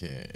Okay.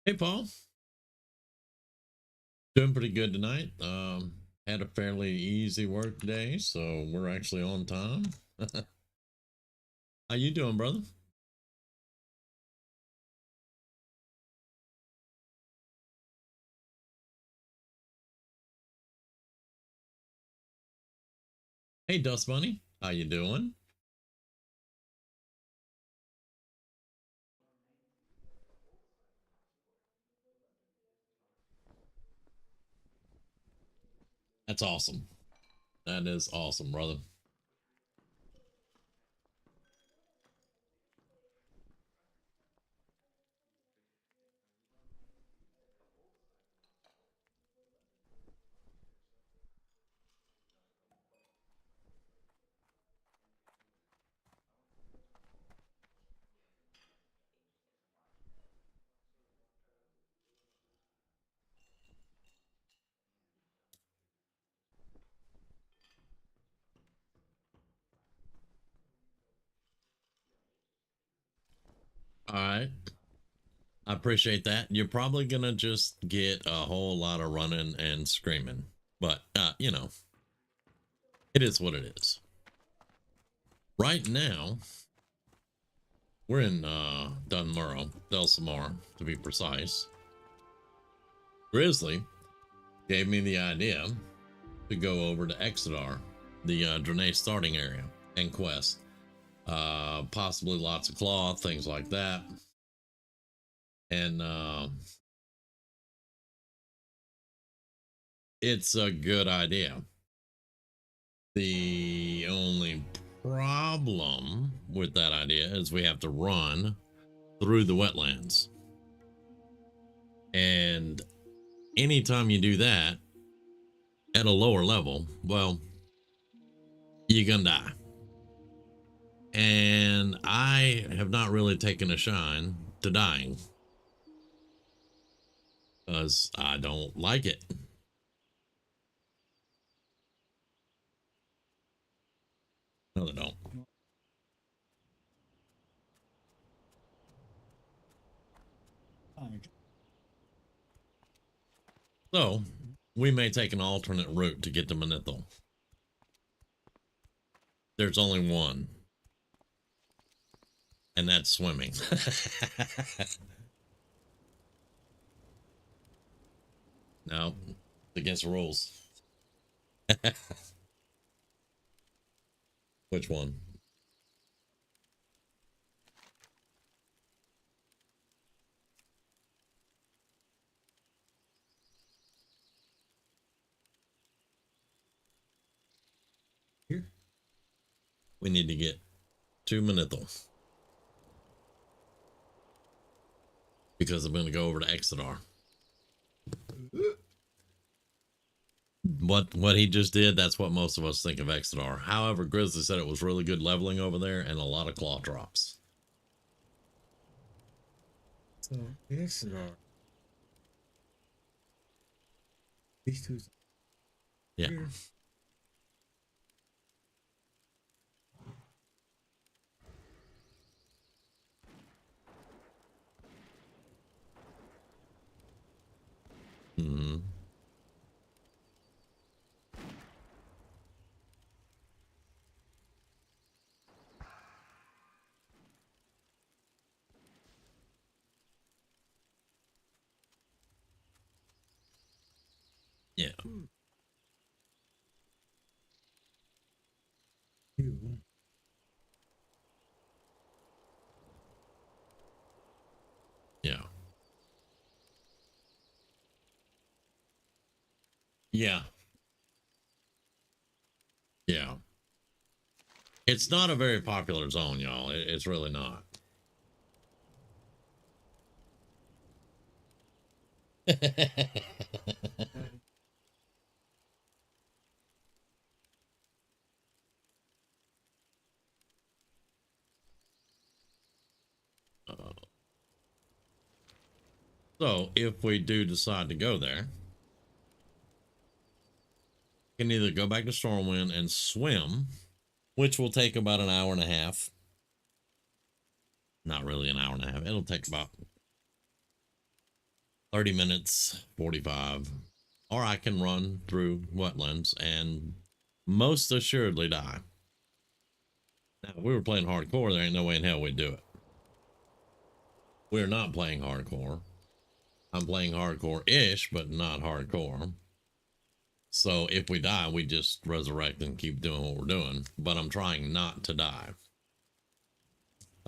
Hey, Paul. Doing pretty good tonight. Had a fairly easy work day, so we're actually on time. How you doing, brother? Hey, Dust Bunny. How you doing? That's awesome. That is awesome, brother. All right. I appreciate that. You're probably gonna just get a whole lot of running and screaming, but you know, it is what it is. Right now, we're in Dunmurrow, Delsamar, to be precise. Grizzly gave me the idea to go over to Exodar, the Draenei starting area, and quest. Possibly lots of cloth, things like that. And it's a good idea. The only problem with that idea is we have to run through the wetlands. And anytime you do that at a lower level, well, you're gonna die. And I have not really taken a shine to dying because I don't like it. No, they don't. So we may take an alternate route to get to Manithal. There's only one, and that's swimming. No, it's against the rules. Which one? Here. We need to get to Manithal because I'm going to go over to Exodar. What he just did, that's what most of us think of Exodar. However, Grizzly said it was really good leveling over there and a lot of claw drops. So Exodar. These two. Yeah. Here. Mm-hmm. Yeah. Two. Yeah. Yeah. Yeah. It's not a very popular zone, y'all. It's really not. So if we do decide to go there, we can either go back to Stormwind and swim, which will take about an hour and a half. Not really an hour and a half. It'll take about 30 minutes, 45. Or I can run through wetlands and most assuredly die. Now, if we were playing hardcore, there ain't no way in hell we'd do it. We're not playing hardcore. I'm playing hardcore-ish, but not hardcore. So if we die, we just resurrect and keep doing what we're doing. But I'm trying not to die.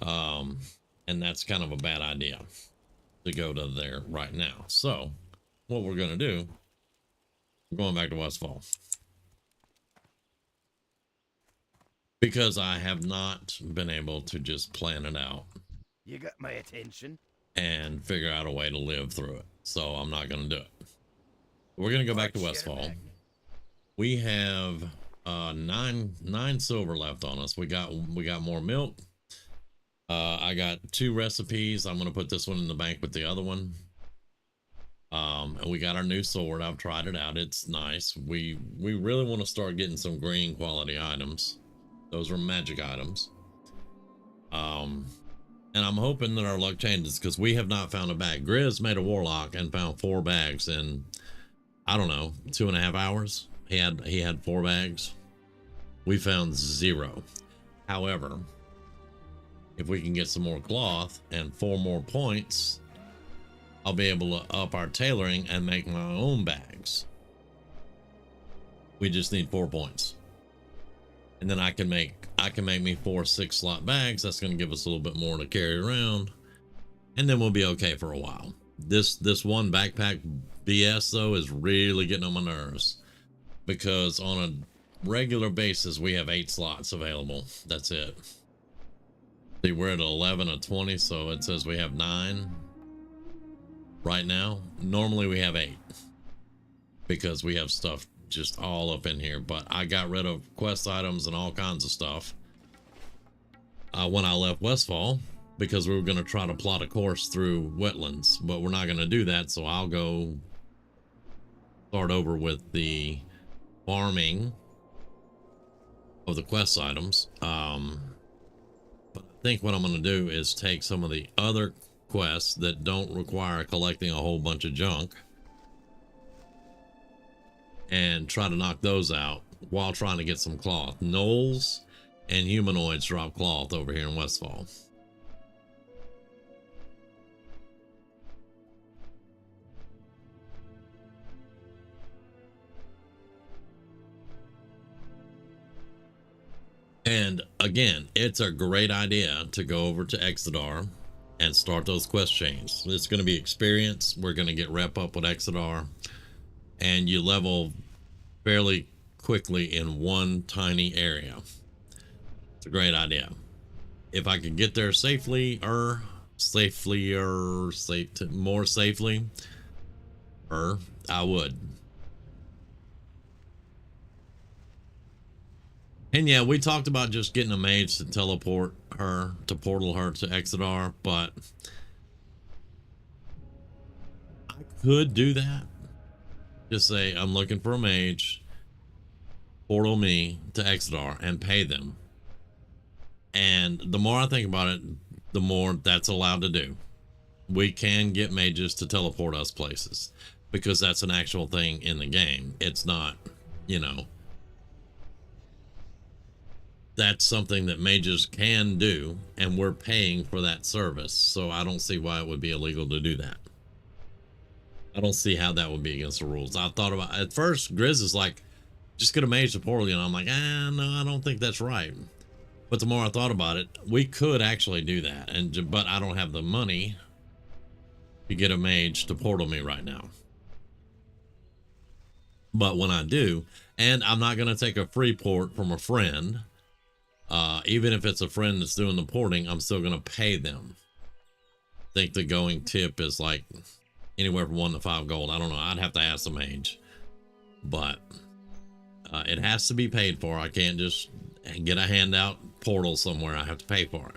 And that's kind of a bad idea to go to there right now. So what we're going to do, we're going back to Westfall. Because I have not been able to just plan it out. You got my attention. And figure out a way to live through it. So I'm not going to do it. We're going to go back to Westfall. We have nine silver left on us. We got more milk. I got 2 recipes. I'm going to put this one in the bank with the other one. And we got our new sword. I've tried it out. It's nice. We really want to start getting some green quality items. Those are magic items. And I'm hoping that our luck changes because we have not found a bag. Grizz made a warlock and found 4 bags in, I don't know, 2.5 hours. He had 4 bags. We found 0. However, if we can get some more cloth and 4 more points, I'll be able to up our tailoring and make my own bags. We just need 4 points. And then I can make me 4 6-slot bags. That's going to give us a little bit more to carry around. And then we'll be okay for a while. This one backpack BS though is really getting on my nerves. Because on a regular basis we have 8 slots available. That's it. See, we're at 11 or 20, so it says we have 9 right now. Normally we have 8. Because we have stuff just all up in here, but I got rid of quest items and all kinds of stuff when I left Westfall because we were going to try to plot a course through wetlands, but we're not going to do that. So I'll go start over with the farming of the quest items. But I think what I'm going to do is take some of the other quests that don't require collecting a whole bunch of junk and try to knock those out while trying to get some cloth. Gnolls and humanoids drop cloth over here in Westfall. And again, it's a great idea to go over to Exodar and start those quest chains. It's going to be experience. We're going to get rep up with Exodar. And you level fairly quickly in one tiny area. It's a great idea. If I could get there more safely, I would. And yeah, we talked about just getting a mage to teleport her, to portal her to Exodar, but I could do that. Just say, I'm looking for a mage, portal me to Exodar and pay them. And the more I think about it, the more that's allowed to do. We can get mages to teleport us places because that's an actual thing in the game. It's not, you know, that's something that mages can do and we're paying for that service. So I don't see why it would be illegal to do that. I don't see how that would be against the rules. I thought about at first, Grizz is like, just get a mage to portal you, and I'm like, no, I don't think that's right. But the more I thought about it, we could actually do that, but I don't have the money to get a mage to portal me right now. But when I do, And I'm not going to take a free port from a friend. Even if it's a friend that's doing the porting, I'm still going to pay them. I think the going tip is like anywhere from 1 to 5 gold. I don't know. I'd have to ask the mage. But it has to be paid for. I can't just get a handout portal somewhere. I have to pay for it.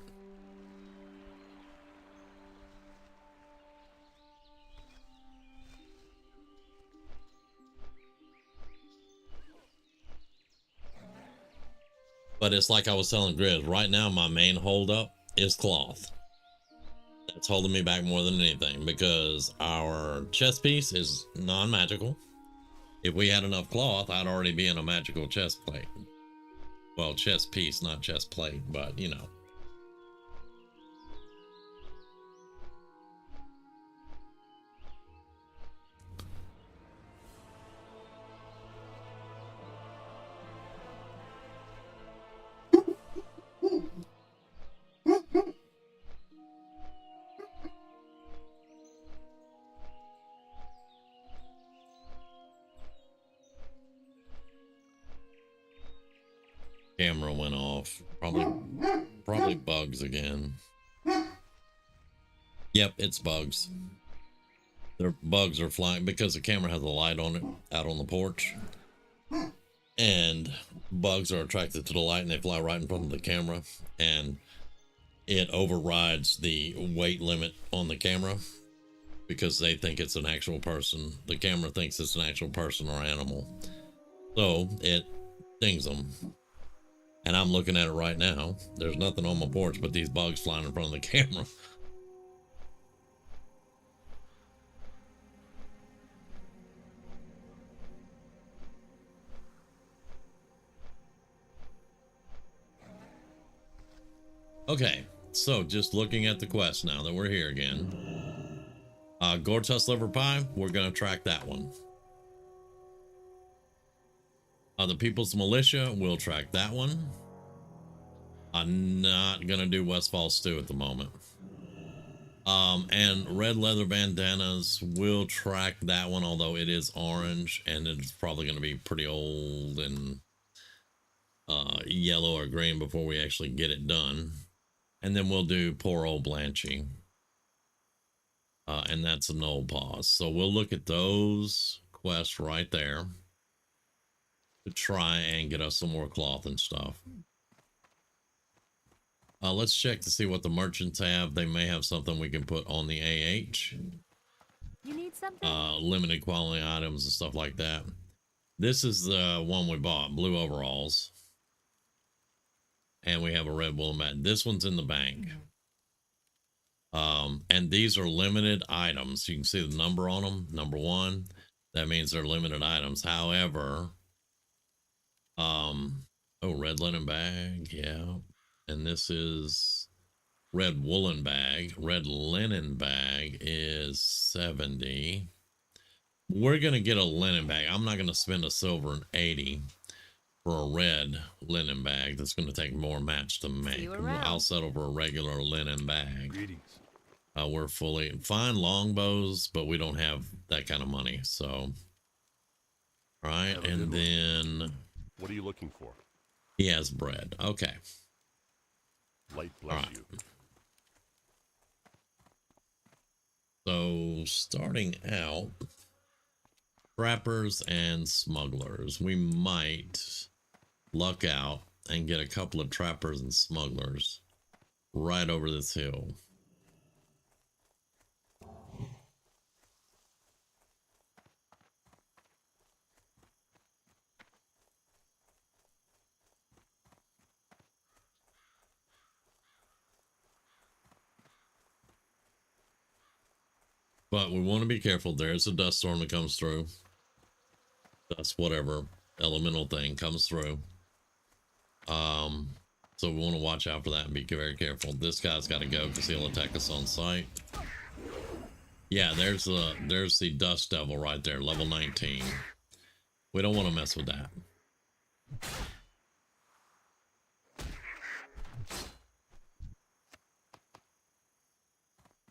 But it's like I was telling Grizz, right now my main holdup is cloth. That's holding me back more than anything because our chest piece is non-magical. If we had enough cloth, I'd already be in a magical chest plate. Well, chest piece, not chest plate, but you know. Camera went off. Probably bugs again. Yep, it's bugs. Their bugs are flying because the camera has a light on it out on the porch. And bugs are attracted to the light and they fly right in front of the camera. And it overrides the weight limit on the camera because they think it's an actual person. The camera thinks it's an actual person or animal. So it stings them. And I'm looking at it right now. There's nothing on my porch but these bugs flying in front of the camera. Okay, so just looking at the quest now that we're here again. Gortus Liver Pie, we're going to track that one. The People's Militia, we'll track that one. I'm not going to do Westfall Stew at the moment. And Red Leather Bandanas, we'll track that one, although it is orange, and it's probably going to be pretty old and yellow or green before we actually get it done. And then we'll do Poor Old Blanchy. And that's a null pause. So we'll look at those quests right there to try and get us some more cloth and stuff. Let's check to see what the merchants have. They may have something we can put on the AH. You need something? Limited quality items and stuff like that. This is the one we bought, blue overalls. And we have a red woolen mat. This one's in the bank. And these are limited items. You can see the number on them, number 1. That means they're limited items. However, oh, red linen bag, yeah. And this is red woolen bag. Red linen bag is 70. We're going to get a linen bag. I'm not going to spend a silver and 80 for a red linen bag. That's going to take more mats to make. I'll settle for a regular linen bag. Greetings. We're fully fine longbows, but we don't have that kind of money. So, all right. And then What are you looking for? he has bread. Okay. Light bless All right. you. So starting out, trappers and smugglers. We might luck out and get a couple of trappers and smugglers right over this hill. But we want to be careful. There's a dust storm that comes through. Dust, whatever elemental thing comes through. So we want to watch out for that and be very careful. This guy's got to go because he'll attack us on sight. Yeah, there's the dust devil right there, level 19. We don't want to mess with that.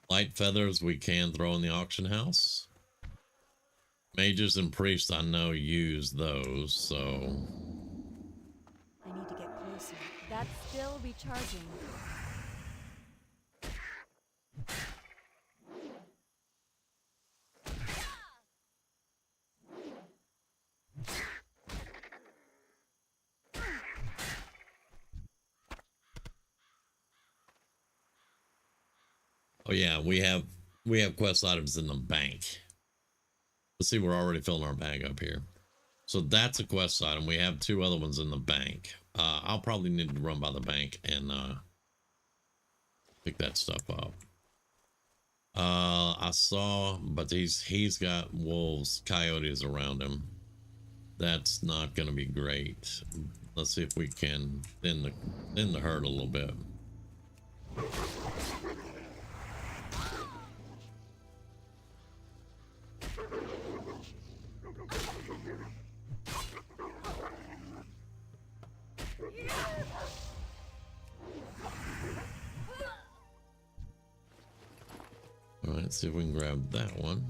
Light feathers we can throw in the auction house. Mages and priests I know use those, so I need to get closer. That's still recharging. oh yeah, we have quest items in the bank. Let's see, we're already filling our bag up here. So that's a quest item. We have 2 other ones in the bank. I'll probably need to run by the bank and pick that stuff up. I saw, but he's got wolves, coyotes around him. That's not going to be great. Let's see if we can thin the herd a little bit. All right, see if we can grab that one.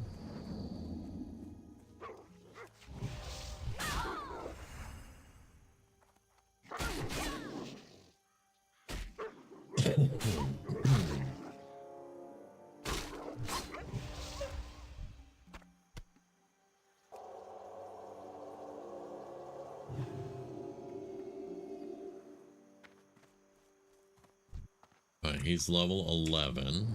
All right, he's level 11.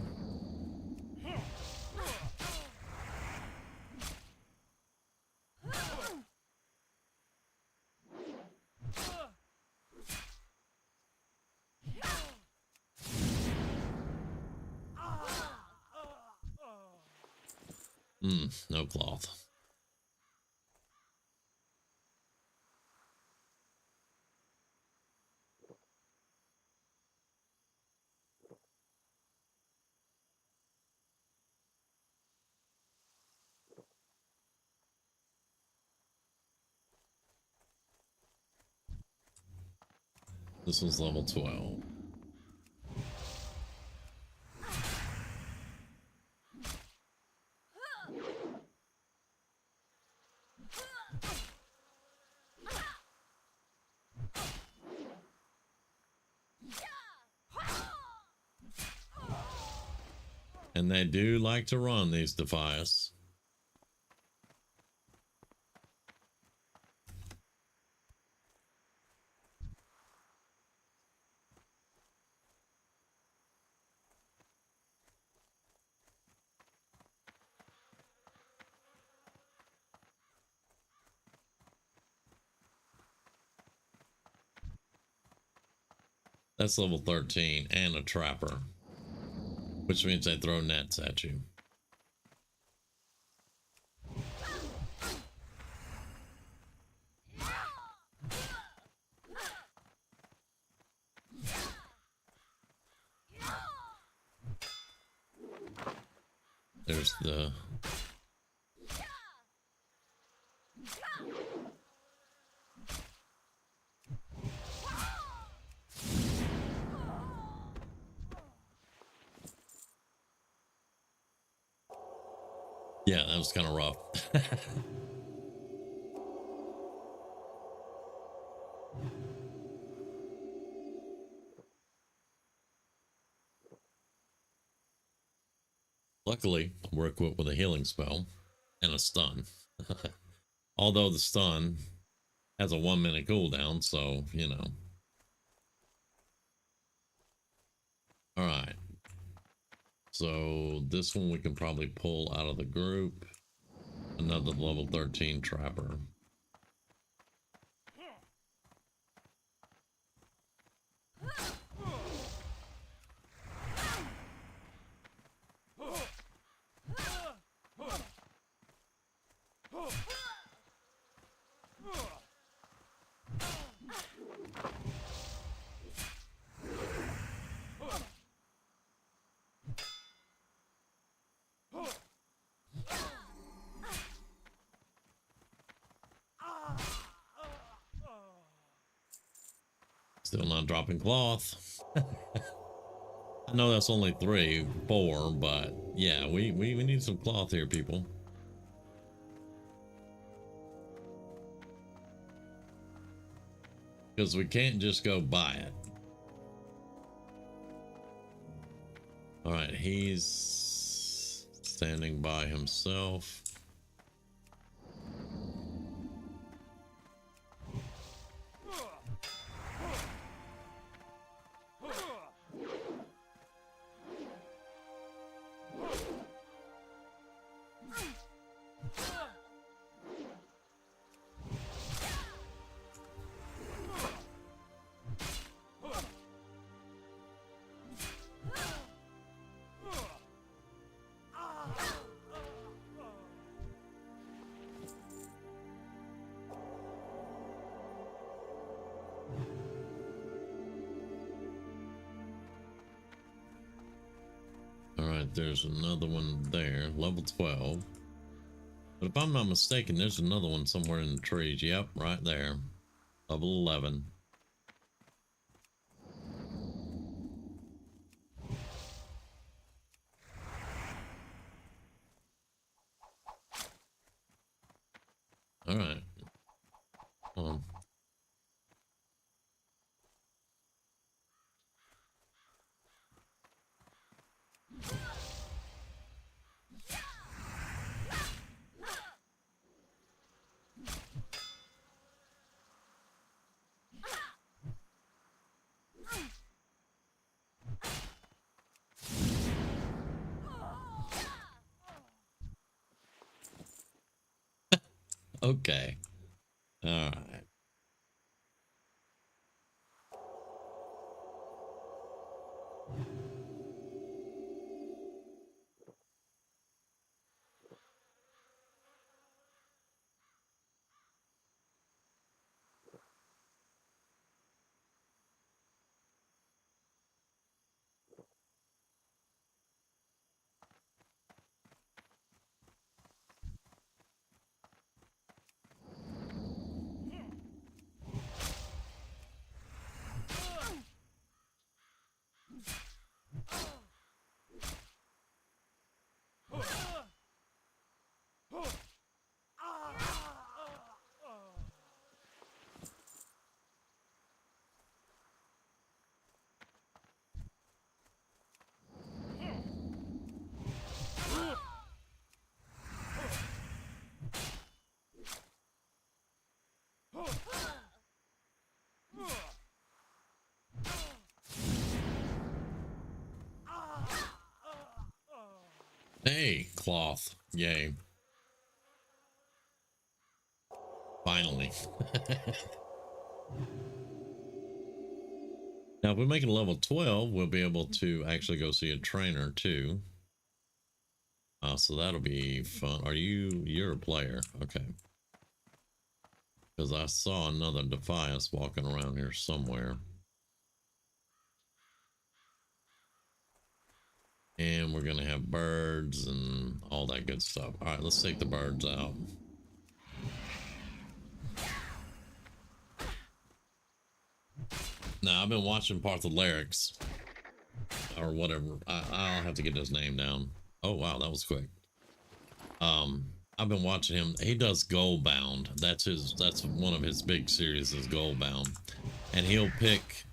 No cloth. This one's level 12. And they do like to run, these Defias. That's level 13 and a trapper, which means they throw nets at you. There's the... Yeah, that was kind of rough. Luckily, we're equipped with a healing spell and a stun. Although the stun has a 1-minute cooldown, so, you know. All right. So this one we can probably pull out of the group. Another level 13 trapper. Still not dropping cloth. I know that's only 4, but yeah, we need some cloth here, people. Because we can't just go buy it. All right, he's standing by himself. There's another one there, level 12. But if I'm not mistaken, there's another one somewhere in the trees. Yep, right there. Level 11. All right. Come on. Okay. All right. Hey, cloth. Yay. Finally. Now, if we make it level 12, we'll be able to actually go see a trainer too. So that'll be fun. You're a player. Okay. Because I saw another Defias walking around here somewhere. And we're going to have birds and all that good stuff. All right, let's take the birds out. Now, I've been watching part of the lyrics. Or whatever. I'll have to get his name down. Oh, wow, that was quick. I've been watching him. He does Goldbound. That's one of his big series is Goldbound. And he'll pick...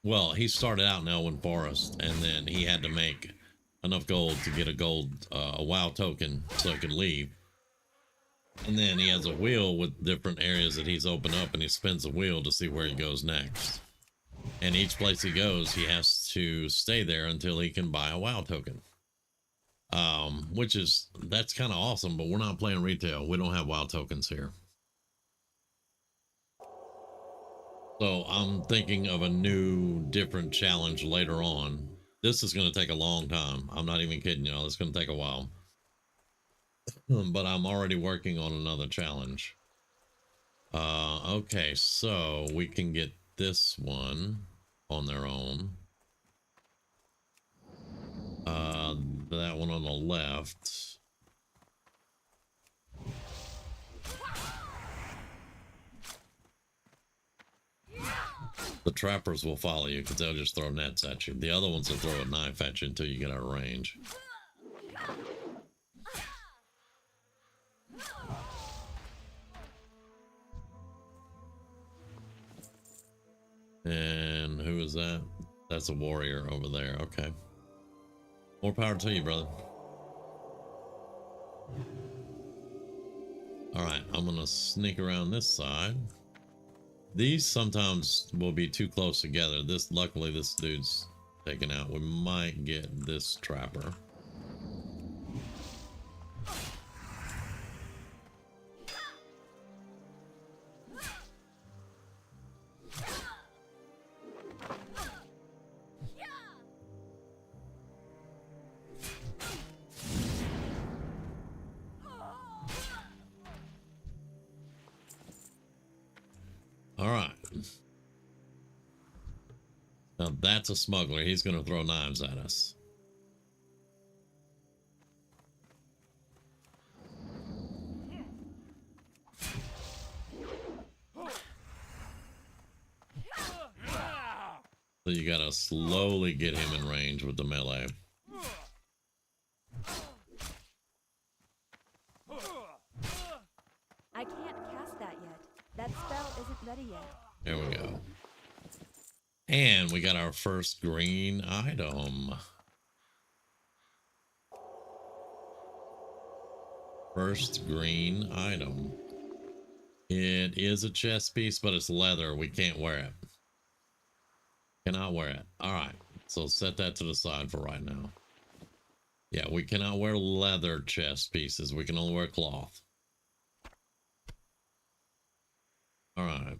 Well, he started out in Elwyn Forest, and then he had to make enough gold to get a WoW token so he could leave. And then he has a wheel with different areas that he's opened up, and he spins the wheel to see where he goes next. And each place he goes, he has to stay there until he can buy a WoW token. That's kind of awesome, but we're not playing retail. We don't have WoW tokens here. So I'm thinking of a new, different challenge later on. This is going to take a long time. I'm not even kidding y'all. It's going to take a while. But I'm already working on another challenge. Okay, so we can get this one on their own. That one on the left. The trappers will follow you because they'll just throw nets at you. The other ones will throw a knife at you until you get out of range. who is that? That's a warrior over there. Okay. More power to you, brother. All right, I'm gonna sneak around this side. These sometimes will be too close together. Luckily, this dude's taken out. We might get this trapper. All right. Now that's a smuggler. He's going to throw knives at us. So you got to slowly get him in range with the melee. I can't cast that yet. That spell isn't ready yet. There we go. And we got our first green item. First green item. It is a chest piece, but it's leather. We can't wear it. Cannot wear it. All right. So set that to the side for right now. Yeah, we cannot wear leather chest pieces. We can only wear cloth. All right.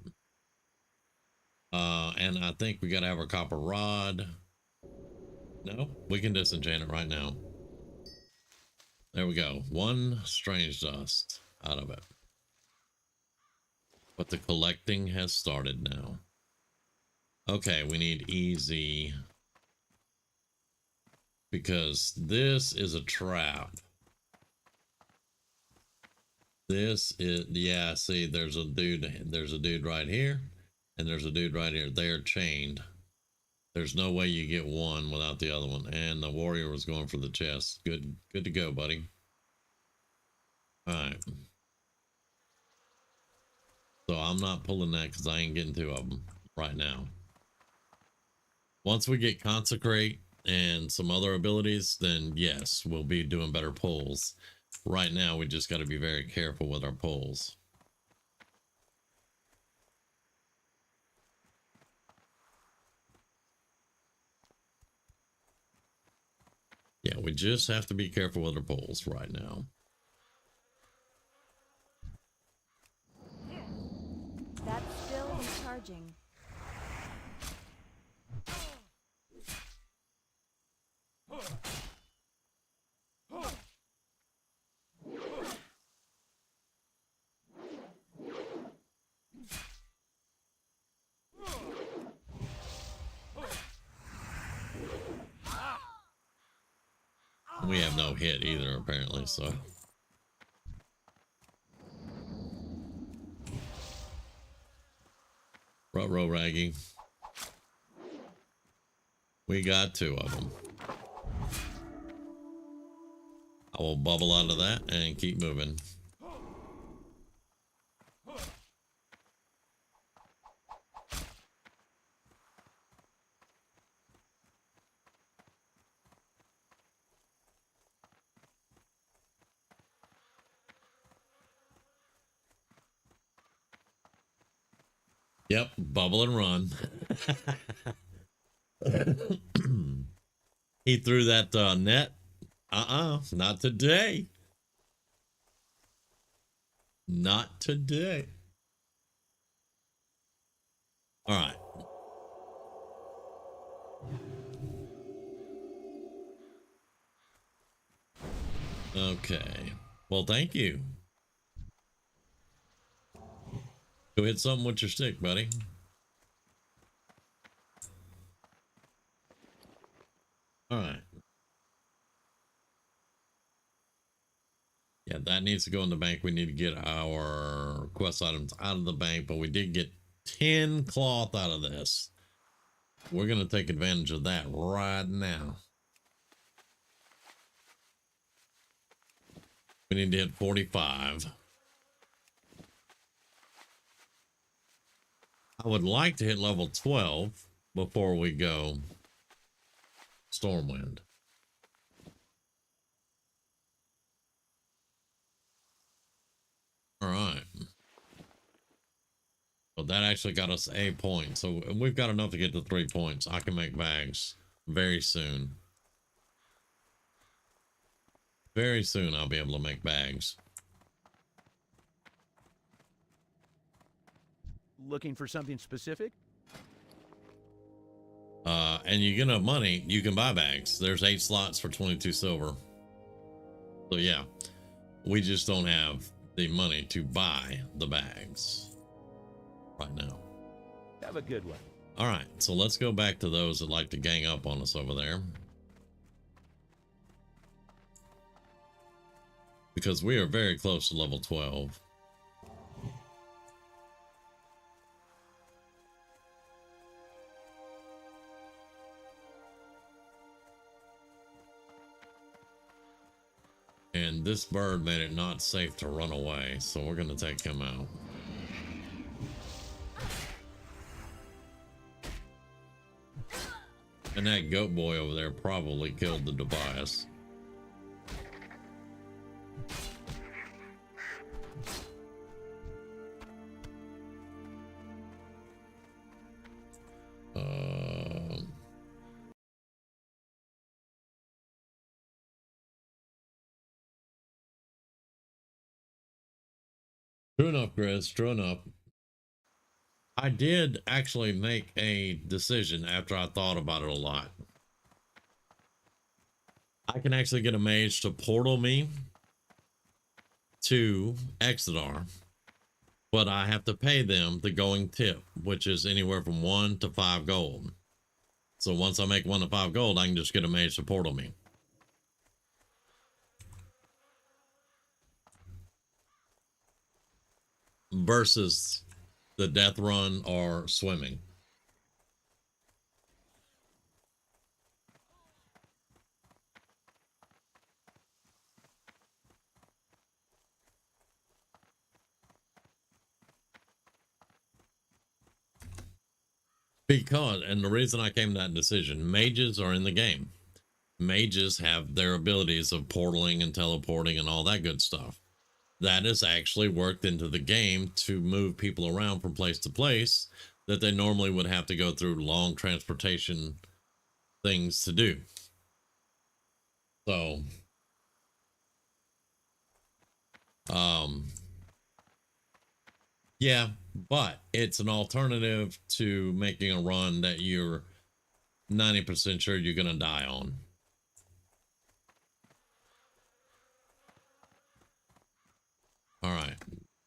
And I think we got to have our copper rod. No, we can disenchant it right now. There we go. One strange dust out of it. But the collecting has started now. Okay, we need easy. Because this is a trap. This is, yeah, see, there's a dude right here. And there's a dude right here. They are chained. There's no way you get one without the other one. And the warrior was going for the chest. Good to go, buddy. All right. So I'm not pulling that because I ain't getting two of them right now. Once we get consecrate and some other abilities, then yes, we'll be doing better pulls. Right now, we just got to be very careful with our pulls. Yeah, we just have to be careful with our pulls right now. That's still recharging. We have no hit either, apparently, so. Ruh-roh, Raggy. We got two of them. I will bubble out of that and keep moving. Yep, bubble and run. He threw that net. Not today. Not today. All right. Okay. Well, thank you. Go hit something with your stick, buddy. All right. Yeah, that needs to go in the bank. We need to get our quest items out of the bank, but we did get 10 cloth out of this. We're going to take advantage of that right now. We need to hit 45. I would like to hit level 12. before we go Stormwind. All right. Well, that actually got us a point. So we've got enough to get to 3 points. I can make bags very soon. Very soon I'll be able to make bags. Looking for something specific? And you get enough money, you can buy bags. There's 8 slots for 22 silver. So yeah, we just don't have the money to buy the bags right now. Have a good one. All right, so let's go back to those that like to gang up on us over there. Because we are very close to level 12. And this bird made it not safe to run away, so we're going to take him out. And that goat boy over there probably killed the Tobias. True enough, Grizz, true enough. I did actually make a decision after I thought about it a lot. I can actually get a mage to portal me to Exodar, but I have to pay them the going tip, which is anywhere from 1 to 5 gold. So once I make 1 to 5 gold, I can just get a mage to portal me. Versus the death run or swimming. Because, and the reason I came to that decision, mages are in the game. Mages have their abilities of portaling and teleporting and all that good stuff. That is actually worked into the game to move people around from place to place that they normally would have to go through long transportation things to do. So, yeah, but it's an alternative to making a run that you're 90% sure you're going to die on. All right.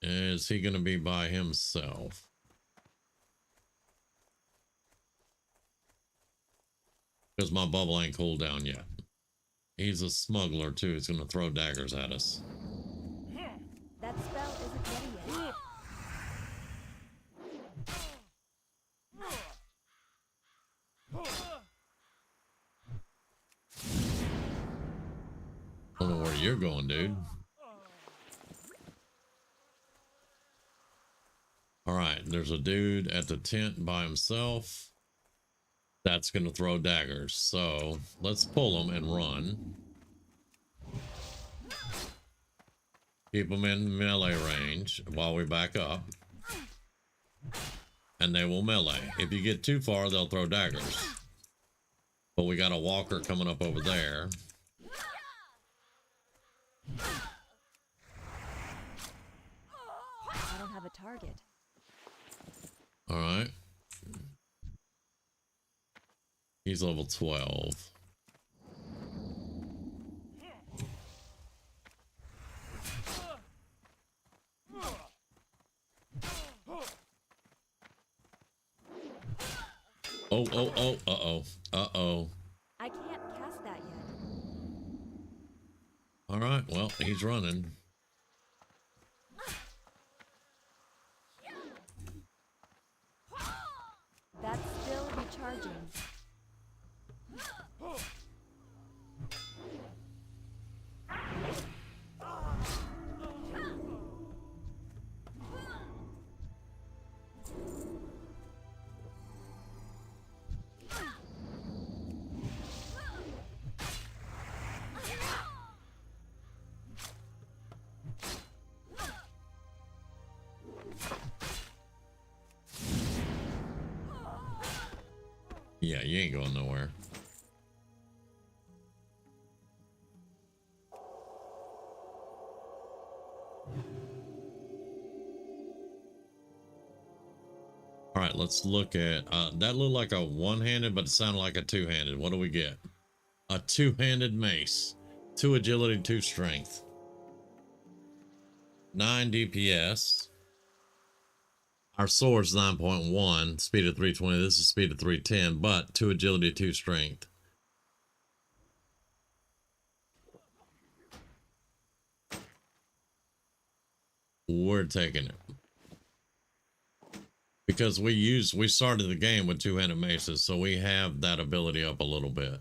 Is he going to be by himself? Because my bubble ain't cooled down yet. He's a smuggler too. He's going to throw daggers at us. That spell isn't ready yet. I don't know where you're going, dude. All right, there's a dude at the tent by himself. That's going to throw daggers. So let's pull him and run. Keep them in melee range while we back up. And they will melee. If you get too far, they'll throw daggers. But we got a walker coming up over there. I don't have a target. All right. He's level 12. Oh, uh-oh. I can't cast that yet. All right, well, he's running. That's still recharging. Yeah, you ain't going nowhere. All right, let's look at that. Looked like a one-handed, but it sounded like a two-handed. What do we get? A two-handed mace, 2 agility, 2 strength, 9 DPS. Our sword's 9.1, speed of 320. This is speed of 310, but 2 agility, 2 strength. We're taking it. Because we started the game with two-handed maces, so we have that ability up a little bit.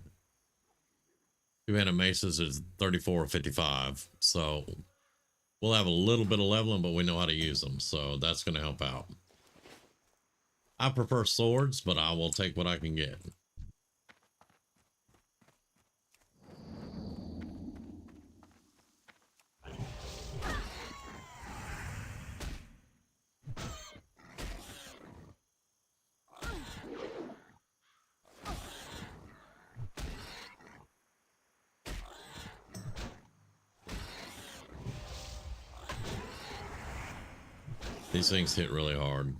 Two-handed maces is 34 or 55, so we'll have a little bit of leveling, but we know how to use them, so that's going to help out. I prefer swords, but I will take what I can get. These things hit really hard.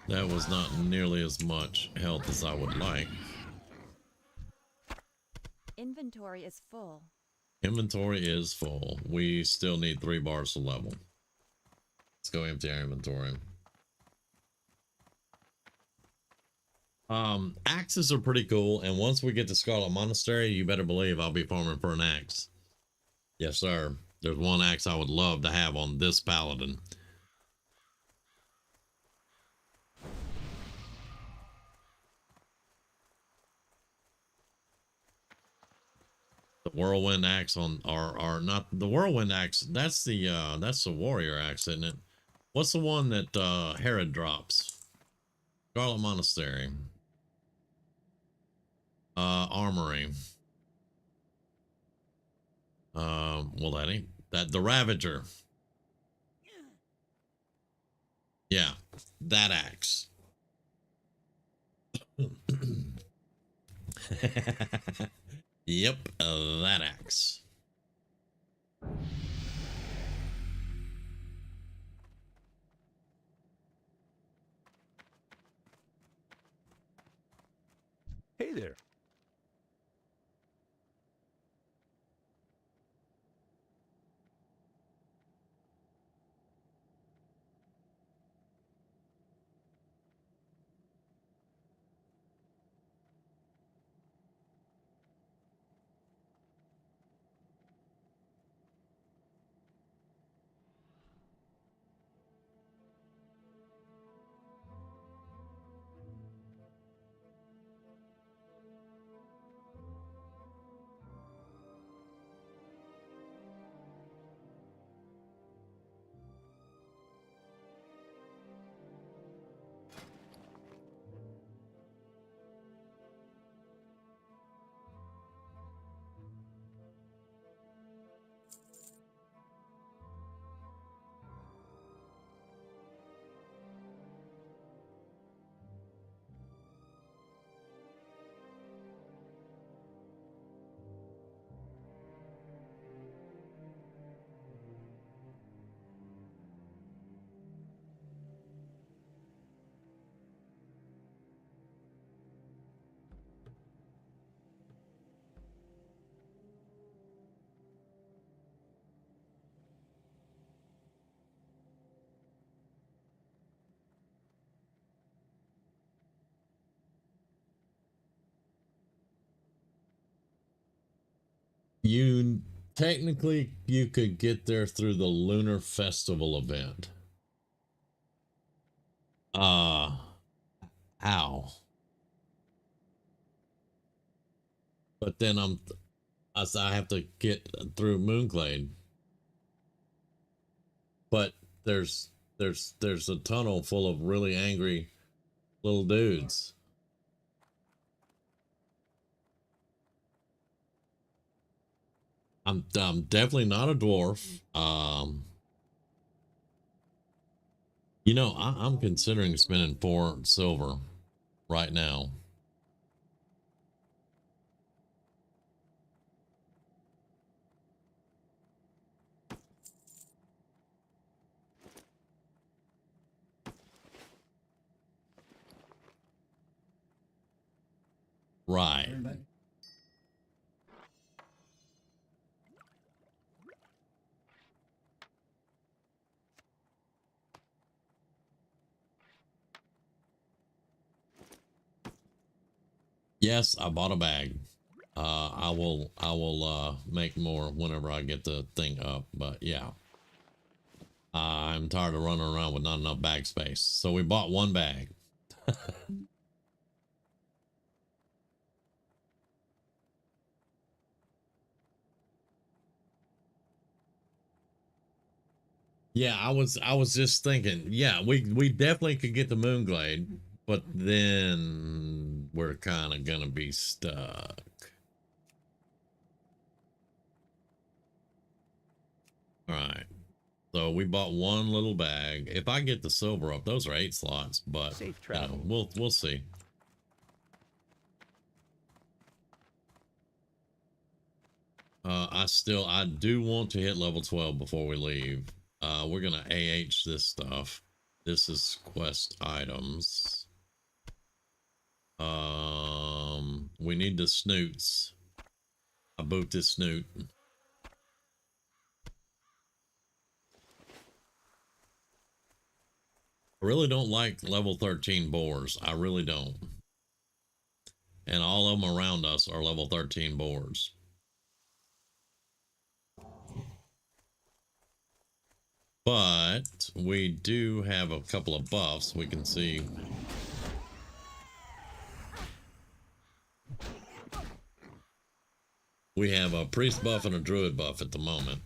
That was not nearly as much health as I would like. Inventory is full. Inventory is full. We still need 3 bars to level. Let's go empty our inventory. Axes are pretty cool, and once we get to Scarlet Monastery, you better believe I'll be farming for an axe. Yes, sir. There's one axe I would love to have on this Paladin. The whirlwind axe on are not the whirlwind axe. That's the warrior axe, isn't it? What's the one that Herod drops? Scarlet Monastery. Armory. Well, that ain't that. The Ravager. Yeah, that axe. Yep, that axe. Hey there. You technically you could get there through the Lunar Festival event. Ow. But then I have to get through Moonglade. But there's There's a tunnel full of really angry little dudes. I'm definitely not a dwarf. You know, I'm considering spending 4 silver right now. Right. Yes, I bought a bag. I will make more whenever I get the thing up, but yeah. I'm tired of running around with not enough bag space. So we bought 1 bag. Yeah, I was just thinking, yeah, we definitely could get the Moonglade, but then we're kind of gonna be stuck. All right. So we bought 1 little bag. If I get the silver up, those are 8 slots, but Safe you know, travel. we'll see. I do want to hit level 12 before we leave. We're gonna AH this stuff. This is quest items. We need the snoots. I boot this snoot. I really don't like level 13 boars. I really don't. And all of them around us are level 13 boars. But we do have a couple of buffs. We can see. We have a priest buff and a druid buff at the moment.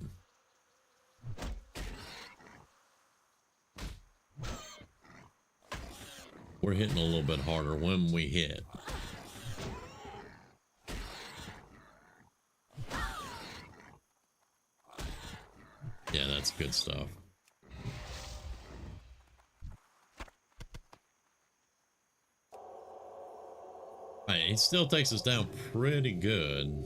We're hitting a little bit harder when we hit. Yeah, that's good stuff. Right, he still takes us down pretty good.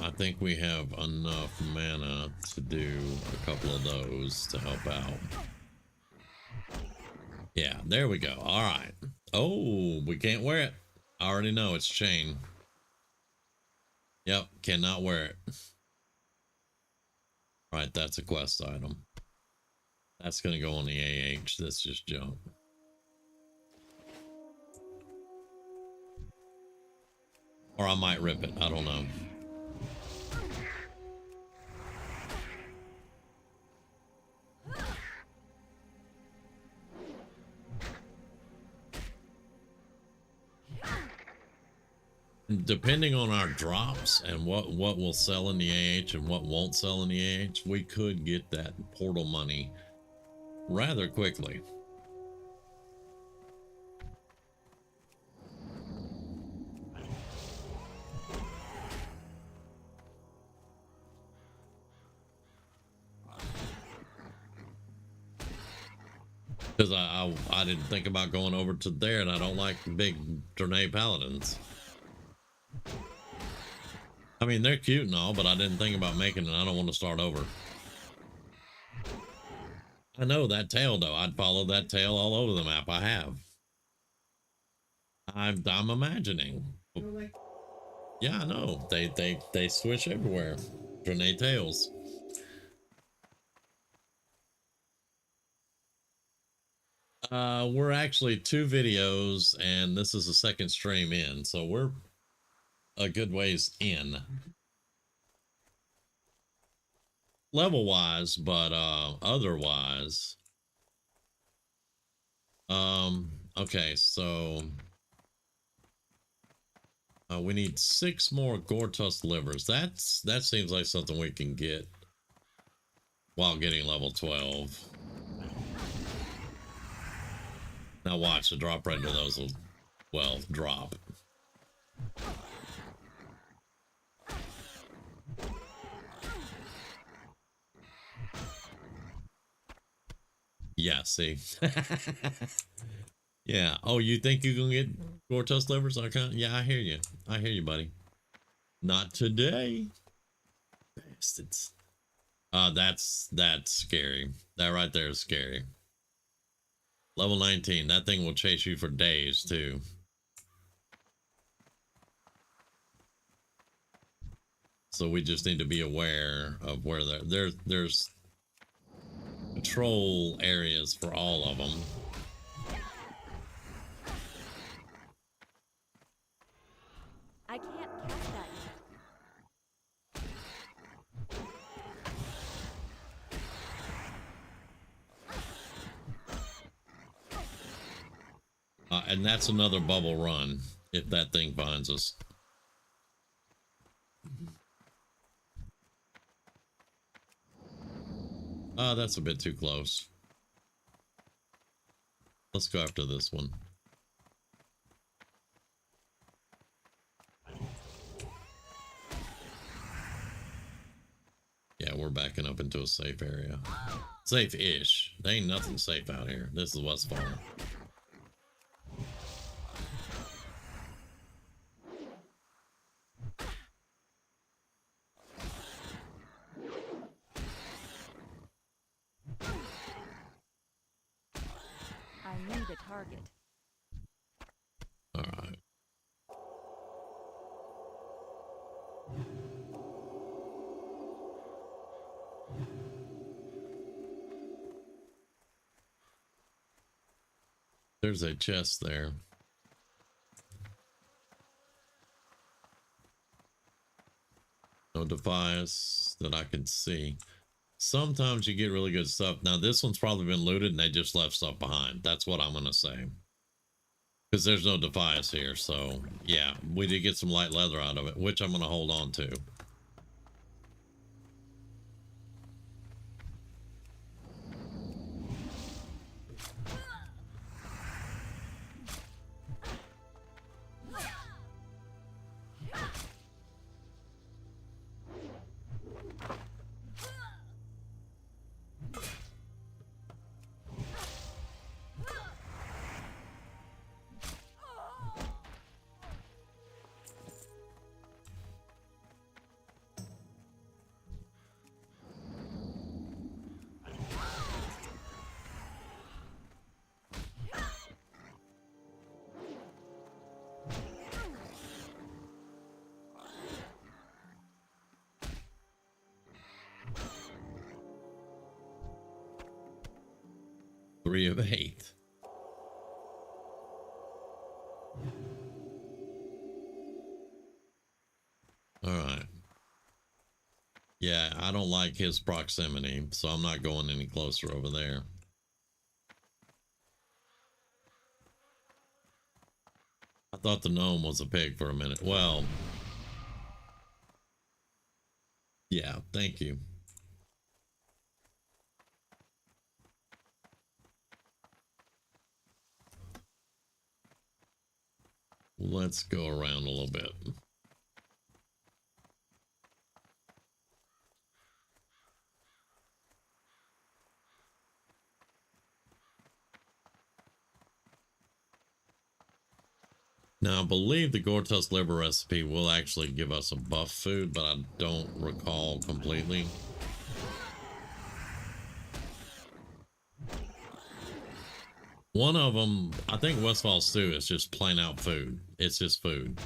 I think we have enough mana to do a couple of those to help out. Yeah, there we go. All right. Oh, we can't wear it. I already know it's chain. Yep, cannot wear it. Right, that's a quest item. That's going to go on the AH. That's just junk. Or I might rip it. I don't know. Depending on our drops and what will sell in the AH and what won't sell in the AH, we could get that portal money rather quickly. Because I didn't think about going over to there, and I don't like big Draenei Paladins. I mean, they're cute and all, but I didn't think about making it. I don't want to start over. I know that tail, though. I'd follow that tail all over the map. I have. I'm imagining. Yeah, I know. They switch everywhere. Draenei tails. We're actually 2 videos, and this is the 2nd stream in, so we're a good ways in. Level wise, but otherwise. Okay, so we need 6 more Gortus livers. That seems like something we can get while getting level 12. Now watch, the drop rate of those will, well, drop. Yeah, see? Yeah. Oh, you think you're gonna get Gortus livers? Okay. Yeah, I hear you. I hear you, buddy. Not today. Bastards. That's scary. That right there is scary. Level 19. That thing will chase you for days, too. So we just need to be aware of where there's patrol areas for all of them. I can't cast that yet. And that's another bubble run if that thing finds us. That's a bit too close. Let's go after this one. Yeah, we're backing up into a safe area. Safe-ish. There ain't nothing safe out here. This is what's falling. I need a target. All right. There's a chest there. No device that I can see. Sometimes you get really good stuff. Now this one's probably been looted and they just left stuff behind. That's what I'm gonna say. Because there's no device here, so yeah, we did get some light leather out of it, which I'm gonna hold on to. Three of 8. All right. Yeah, I don't like his proximity, so I'm not going any closer over there. I thought the gnome was a pig for a minute. Well, yeah, thank you. Let's go around a little bit. Now, I believe the Gortus liver recipe will actually give us a buff food, but I don't recall completely. One of them, I think Westfall stew is just plain out food. It's just food.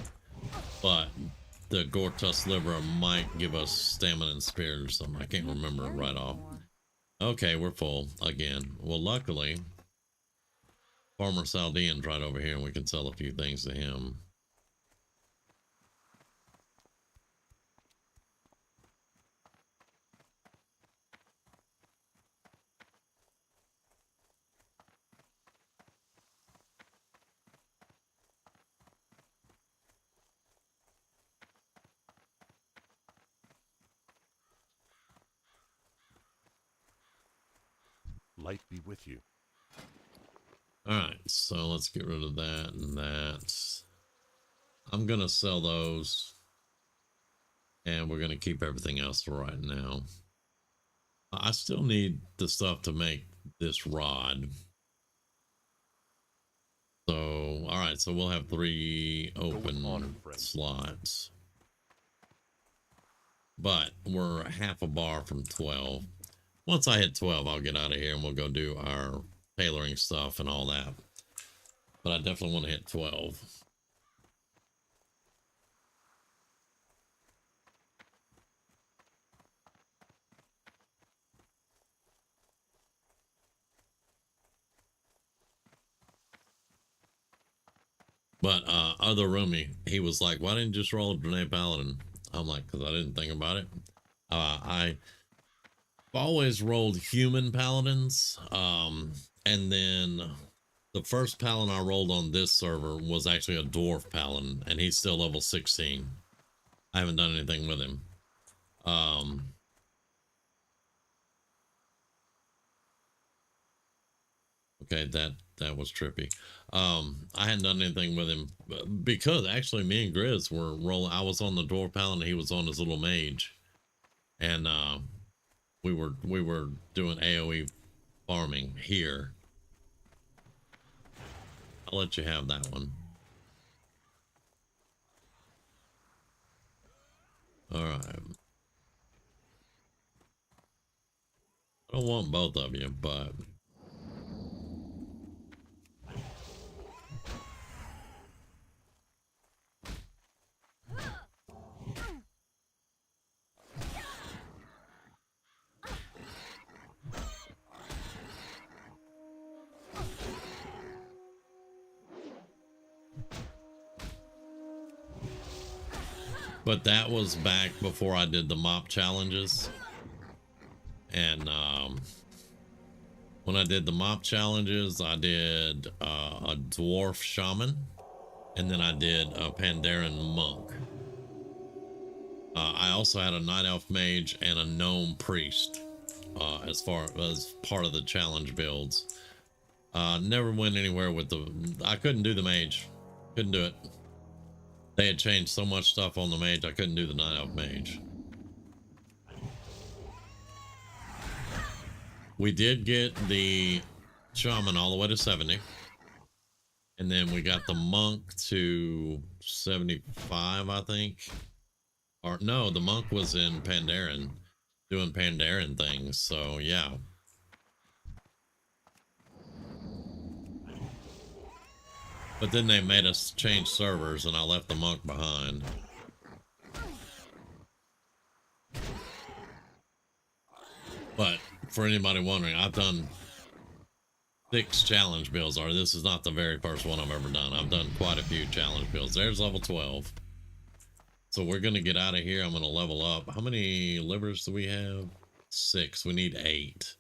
But the Gortus liver might give us stamina and spirit or something. I can't remember right off. Okay, we're full again. Well, luckily, Farmer Saldian's right over here and we can sell a few things to him. Light be with you. All right, so let's get rid of that and that. I'm gonna sell those, and we're gonna keep everything else for right now. I still need the stuff to make this rod. So, all right, so we'll have 3 open honor, friend. slots. But we're half a bar from 12. Once I hit 12, I'll get out of here and we'll go do our tailoring stuff and all that. But I definitely want to hit 12. But other roomie, he was like, why didn't you just roll a grenade paladin? I'm like, because I didn't think about it. I've always rolled human paladins. And then the first paladin I rolled on this server was actually a dwarf paladin, and he's still level 16. I haven't done anything with him. Okay, that was trippy. I hadn't done anything with him because actually me and Grizz were rolling. I was on the dwarf paladin, he was on his little mage, and we were doing AoE farming here. I'll let you have that one. All right. I don't want both of you, but that was back before I did the mop challenges. And when I did the mop challenges, I did a dwarf shaman, and then I did a Pandaren monk. I also had a night elf mage and a gnome priest as far as part of the challenge builds. Never went anywhere with I couldn't do the mage. Couldn't do it. They had changed so much stuff on the mage, I couldn't do the night elf mage. We did get the shaman all the way to 70. And then we got the monk to 75, I think. Or no, the monk was in Pandaren, doing Pandaren things, so yeah. But then they made us change servers and I left the monk behind. But for anybody wondering, I've done 6 challenge builds, or this is not the very first one I've ever done. I've done quite a few challenge builds. There's level 12. So we're going to get out of here. I'm going to level up. How many livers do we have? 6. We need 8.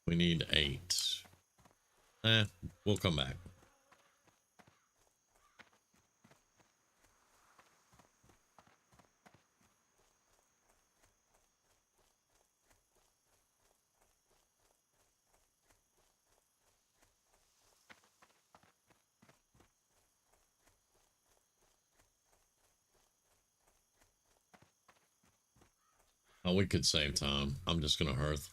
We need 8. We'll come back. Oh, we could save time. I'm just going to hearth.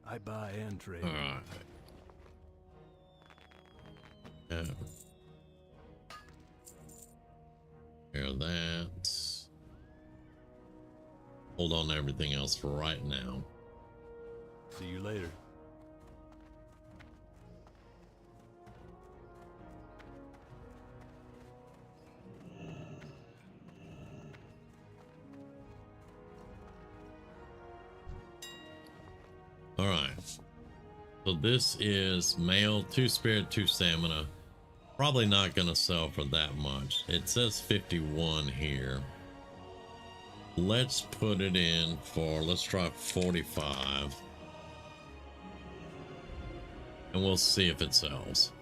I buy and trade. All right. Yeah. Hear that. Hold on to everything else for right now. See you later. All right. So this is male, 2 spirit, 2 stamina. Probably not going to sell for that much. It says 51 here. Let's put it in for, let's try 45. And we'll see if it sells.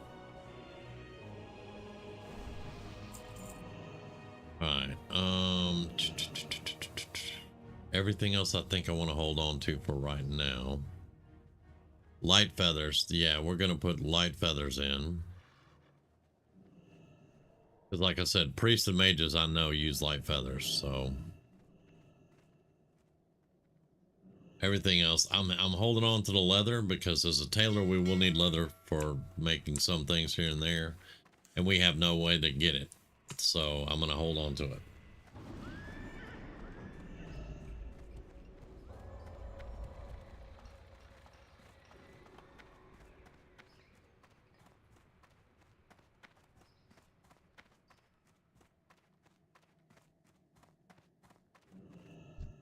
Alright, everything else I think I want to hold on to for right now. Light feathers, yeah, we're gonna put light feathers in. Because like I said, priests and mages I know use light feathers, so everything else, I'm holding on to the leather because as a tailor we will need leather for making some things here and there, and we have no way to get it. So I'm going to hold on to it.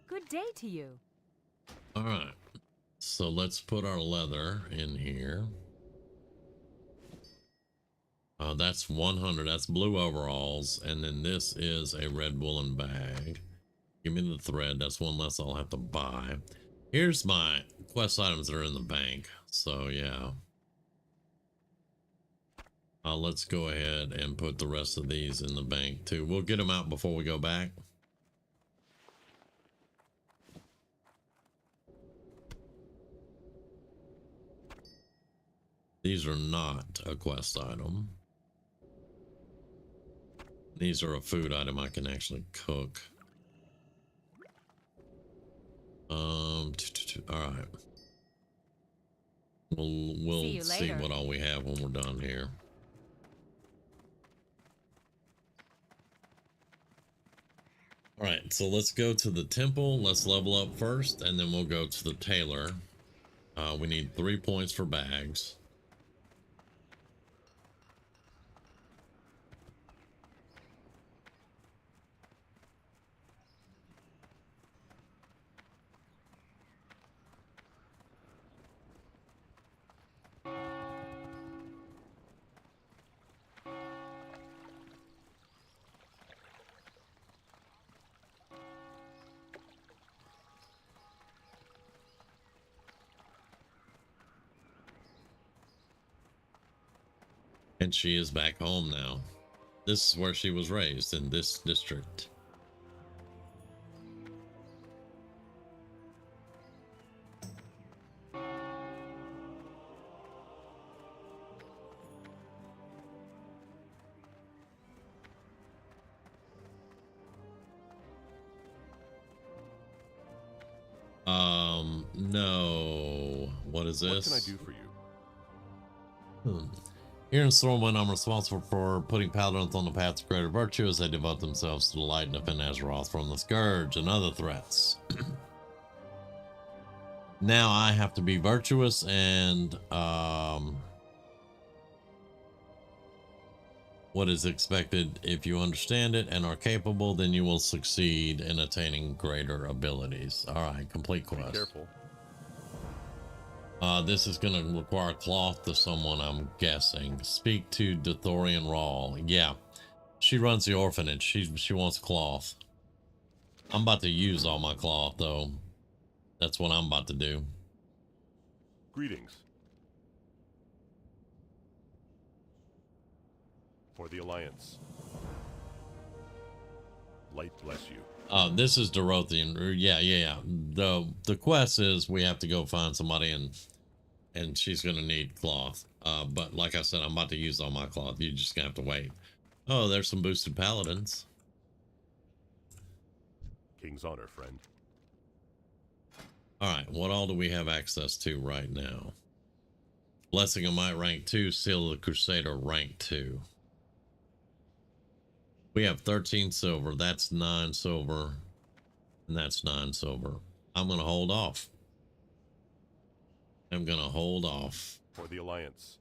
Good day to you. All right. So let's put our leather in here. That's 100. That's blue overalls. And then this is a red woolen bag. Give me the thread. That's one less I'll have to buy. Here's my quest items that are in the bank. So, yeah. Let's go ahead and put the rest of these in the bank, too. We'll get them out before we go back. These are not a quest item. These are a food item I can actually cook. All right. We'll see what all we have when we're done here. All right, so let's go to the temple. Let's level up first, and then we'll go to the tailor. We need 3 points for bags. And she is back home now. This is where she was raised, in this district. No. What is this? What can I do for you? Here in Stormwind, I'm responsible for putting Paladins on the path to greater virtue as they devote themselves to the light and defend Azeroth from the Scourge and other threats. Now I have to be virtuous and what is expected. If you understand it and are capable, then you will succeed in attaining greater abilities. All right, complete quest. Be careful. This is going to require cloth to someone, I'm guessing. Speak to Dothorian Rawl. Yeah, she runs the orphanage. She wants cloth. I'm about to use all my cloth, though. That's what I'm about to do. Greetings. For the Alliance. Light bless you. This is Dorothian. Yeah. The quest is we have to go find somebody and she's gonna need cloth. But like I said, I'm about to use all my cloth. You're just gonna have to wait. Oh, there's some boosted paladins. King's honor, friend. All right, what all do we have access to right now? Blessing of Might rank 2, Seal of the Crusader rank 2. We have 13 silver. That's 9 silver. And that's 9 silver. I'm going to hold off. I'm going to hold off. For the Alliance.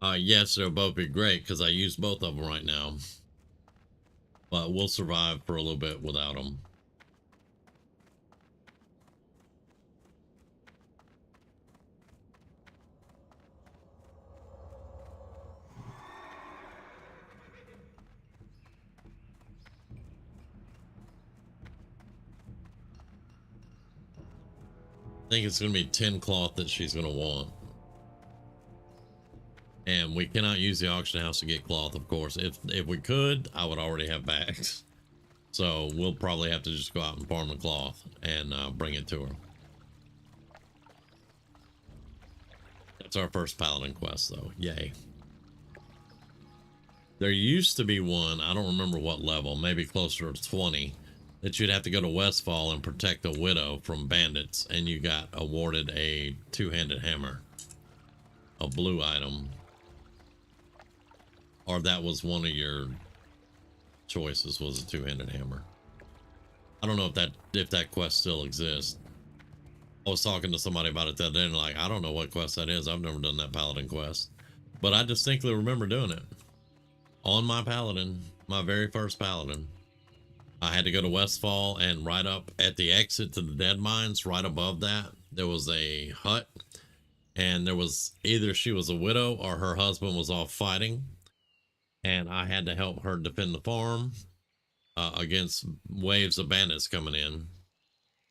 Yes, they'll both be great because I use both of them right now. But we'll survive for a little bit without them. think it's going to be 10 cloth that she's going to want. And we cannot use the auction house to get cloth, of course. If we could, I would already have bags. So we'll probably have to just go out and farm the cloth and bring it to her. That's our first Paladin quest, though. Yay. There used to be one, I don't remember what level, maybe closer to 20, that you'd have to go to Westfall and protect a widow from bandits, and you got awarded a two-handed hammer. A blue item. Or that was one of your choices, was a two-handed hammer. I don't know if that quest still exists. I was talking to somebody about it that day, and like, I don't know what quest that is. I've never done that Paladin quest. But I distinctly remember doing it. On my Paladin, my very first Paladin, I had to go to Westfall, and right up at the exit to the dead mines, right above that, there was a hut. And there was either she was a widow or her husband was off fighting. And I had to help her defend the farm against waves of bandits coming in.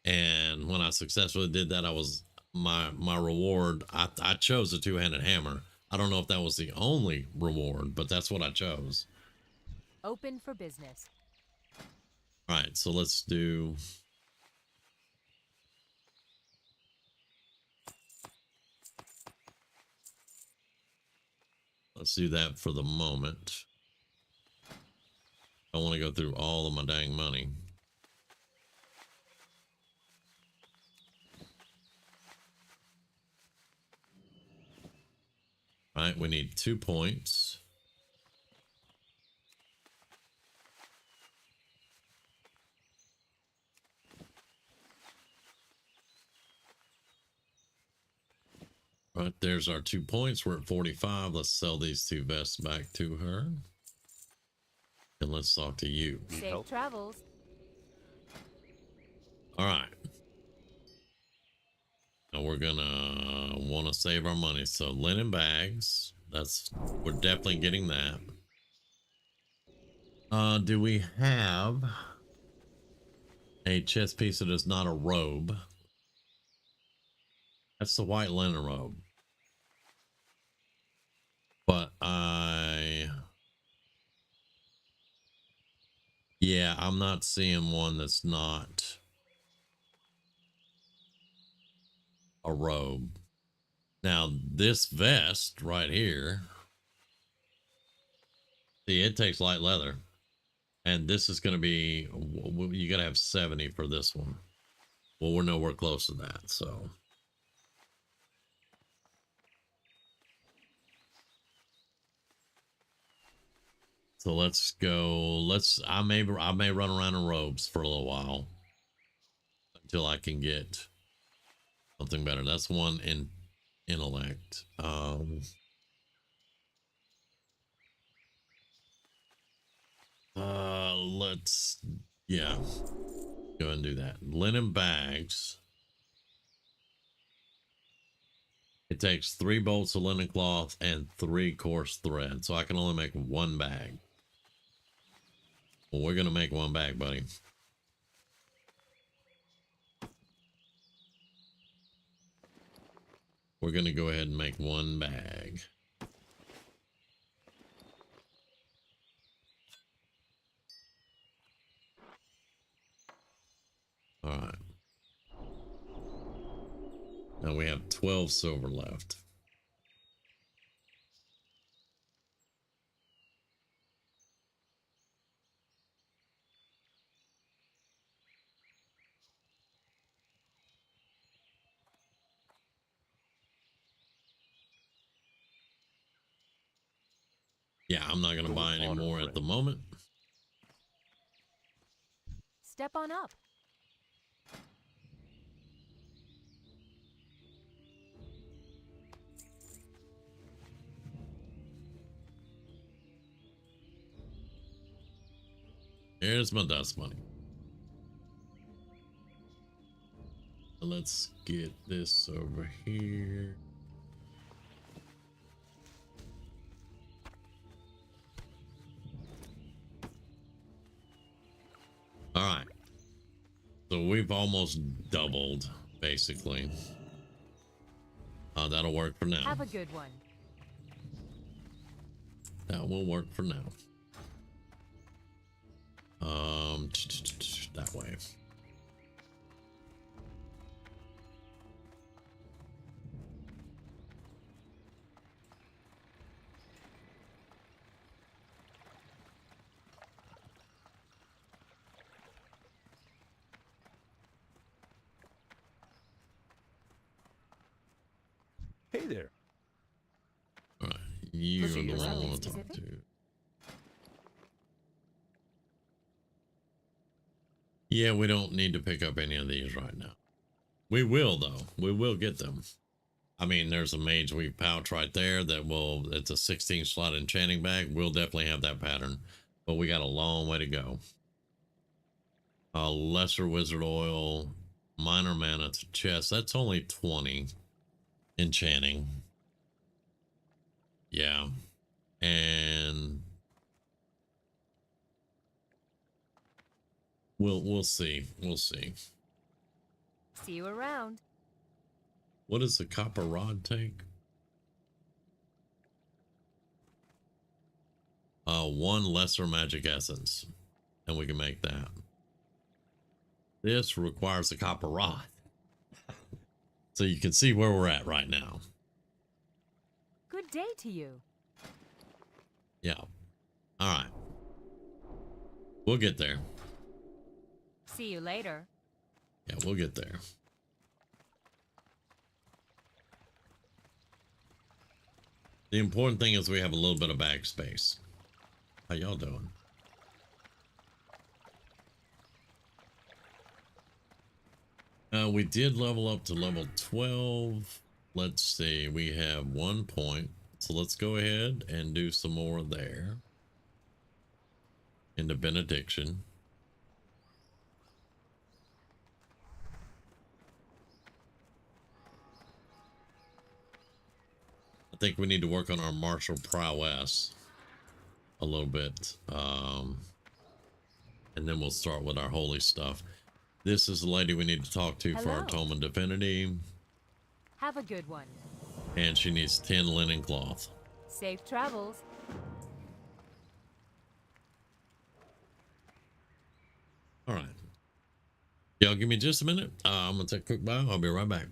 And when I successfully did that, I was my reward. I chose a two-handed hammer. I don't know if that was the only reward, but that's what I chose. Open for business. All right, so let's do. Let's do that for the moment. I want to go through all of my dang money. All right, we need 2 points. All right, there's our 2 points. We're at 45. Let's sell these 2 vests back to her. And let's talk to you. Need Safe help? travels. All right. Now we're gonna want to save our money. So linen bags. We're definitely getting that. Do we have a chest piece that is not a robe? That's the white linen robe. But yeah, I'm not seeing one that's not a robe. Now, this vest right here, see, it takes light leather. And this is going to be, you got to have 70 for this one. Well, we're nowhere close to that, so. So let's go. I may run around in robes for a little while until I can get something better. That's one in intellect. Let's, yeah, go ahead and do that. Linen bags. It takes 3 bolts of linen cloth and 3 coarse thread, so I can only make 1 bag. Well, we're gonna make 1 bag, buddy. We're gonna go ahead and make 1 bag. All right. Now we have 12 silver left. Yeah, I'm not going to buy any more at the moment. Step on up. Here's my dust money. Let's get this over here. All right. So we've almost doubled basically. That'll work for now. Have a good one. That will work for now. That way. Hey there. All right, you're Was it the one I something want to talk specific? to. Yeah, we don't need to pick up any of these right now. We will, though. We will get them. I mean, there's a Mage Weave pouch right there that will, it's a 16 slot enchanting bag. We'll definitely have that pattern, but we got a long way to go. Lesser Wizard Oil, Minor Mana to chest. That's only 20 enchanting. Yeah. And we'll see. We'll see. See you around. What does the copper rod take? One lesser magic essence, and we can make that. This requires a copper rod. So you can see where we're at right now. Good day to you. Yeah. All right. We'll get there. See you later. Yeah, we'll get there. The important thing is we have a little bit of bag space. How y'all doing? We did level up to level 12. Let's see, we have 1 point. So let's go ahead and do some more there. Into Benediction. I think we need to work on our martial prowess a little bit. And then we'll start with our holy stuff. This is the lady we need to talk to for our Hello. Tome of Divinity. Have a good one. And she needs 10 linen cloth. Safe travels. All right. Y'all give me just a minute. I'm going to take a quick bow. I'll be right back.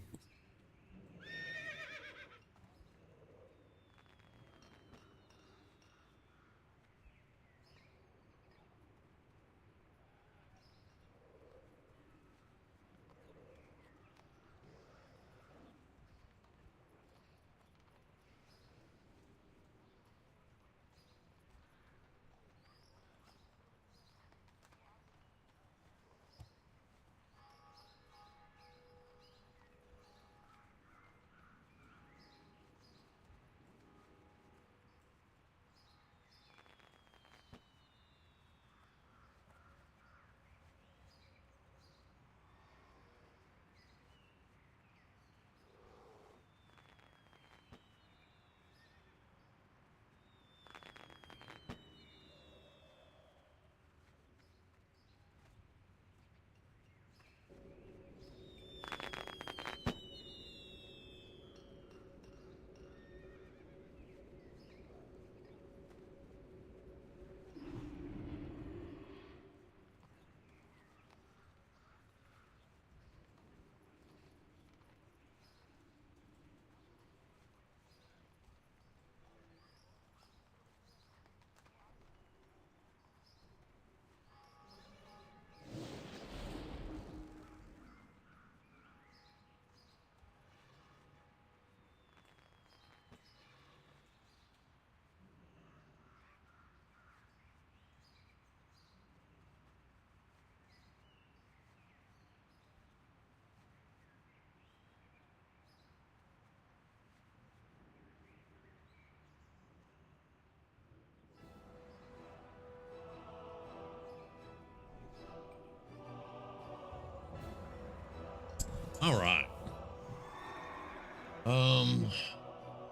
All right.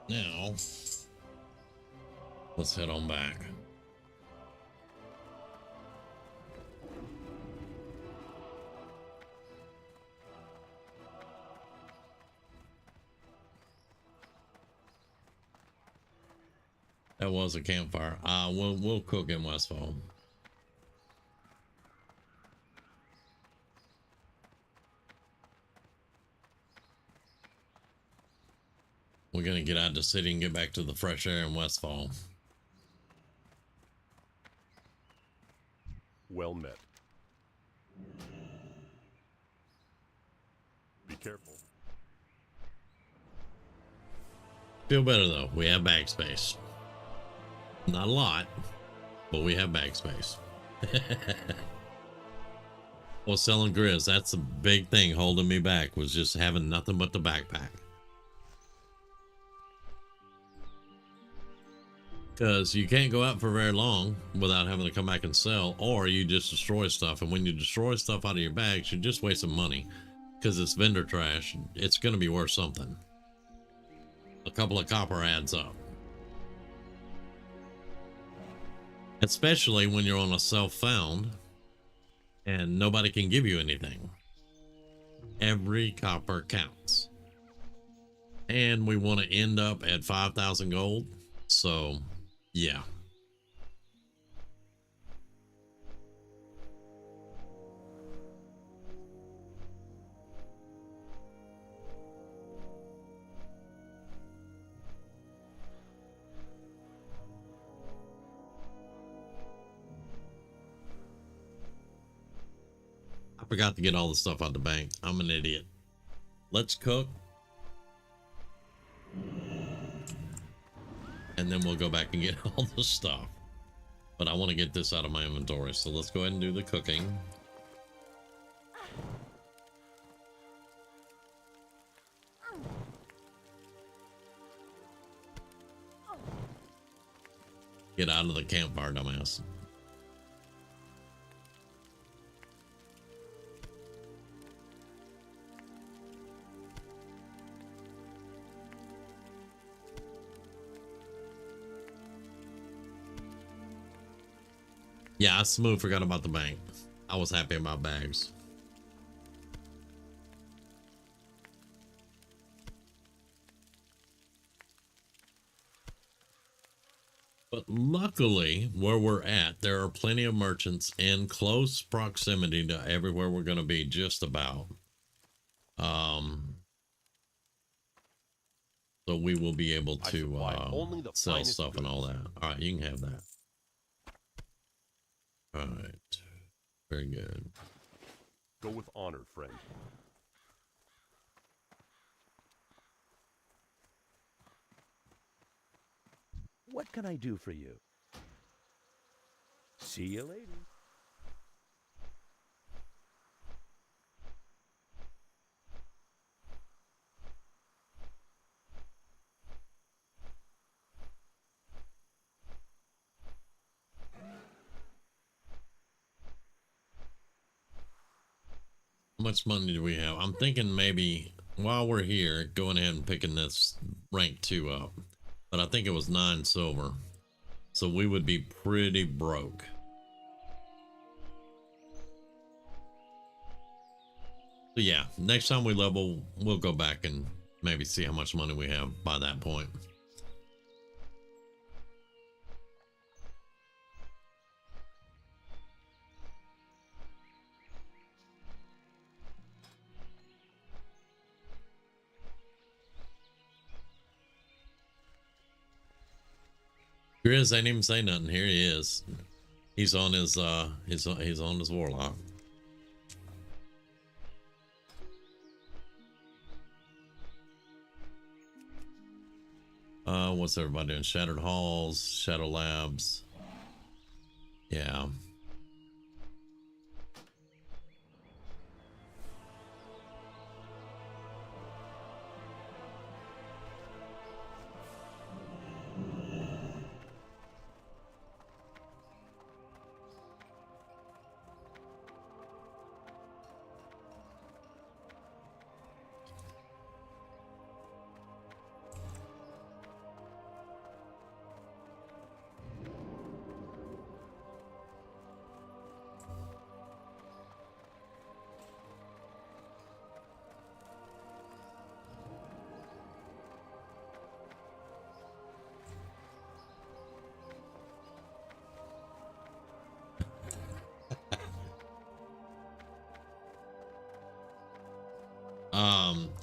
Now let's head on back. That was a campfire. We'll cook in Westfall. We're gonna get out of the city and get back to the fresh air in Westfall. Well met. Be careful. Feel better though. We have bag space. Not a lot, but we have bag space. Well, selling Grizz, that's a big thing holding me back, was just having nothing but the backpack. Because you can't go out for very long without having to come back and sell, or you just destroy stuff. And when you destroy stuff out of your bags, you're just wasting money. Because it's vendor trash, it's going to be worth something. A couple of copper adds up. Especially when you're on a self-found and nobody can give you anything. Every copper counts. And we want to end up at 5,000 gold. So, yeah. I forgot to get all the stuff out the bank. I'm an idiot. Let's cook. And then we'll go back and get all the stuff. But I want to get this out of my inventory. So let's go ahead and do the cooking. Get out of the campfire, dumbass. Yeah, I smooth forgot about the bank. I was happy about bags. But luckily, where we're at, there are plenty of merchants in close proximity to everywhere we're going to be, just about. So we will be able to sell stuff and all that. All right, you can have that. All right, very good. Go with honor, friend. What can I do for you? See you later. How much money do we have? I'm thinking maybe while we're here, going ahead and picking this rank 2 up. But I think it was 9 silver. So we would be pretty broke. So yeah, next time we level, we'll go back and maybe see how much money we have by that point. Grizz ain't even say nothing. Here he is. He's on his he's on his warlock. What's everybody doing? Shattered Halls, Shadow Labs. Yeah.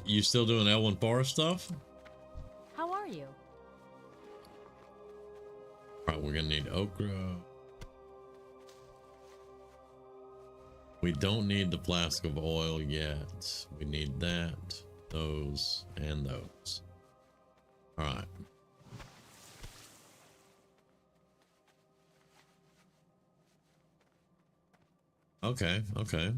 You still doing Elwyn Forest stuff? How are you? All right, we're gonna need okra. We don't need the flask of oil yet. We need that, those, and those. All right. Okay, okay.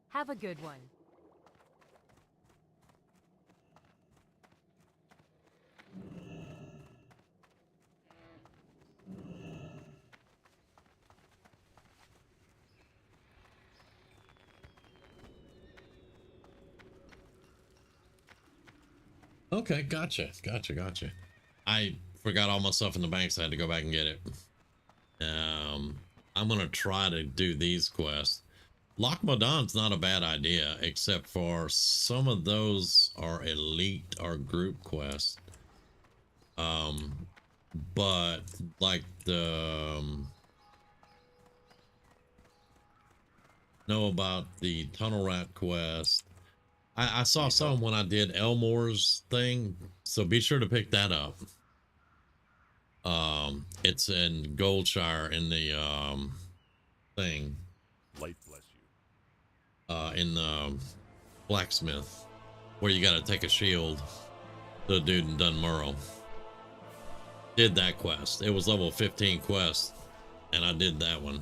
Have a good one. Okay, gotcha. I forgot all my stuff in the bank, so I had to go back and get it. I'm gonna try to do these quests. Loch Modan's not a bad idea, except for some of those are elite or group quests. But like the know about the tunnel rat quest. I saw some when I did Elmore's thing, so be sure to pick that up. It's in Goldshire in the thing. Light bless you. In the blacksmith, where you got to take a shield to the dude in Dunmurrow. Did that quest. It was level 15 quest, and I did that one.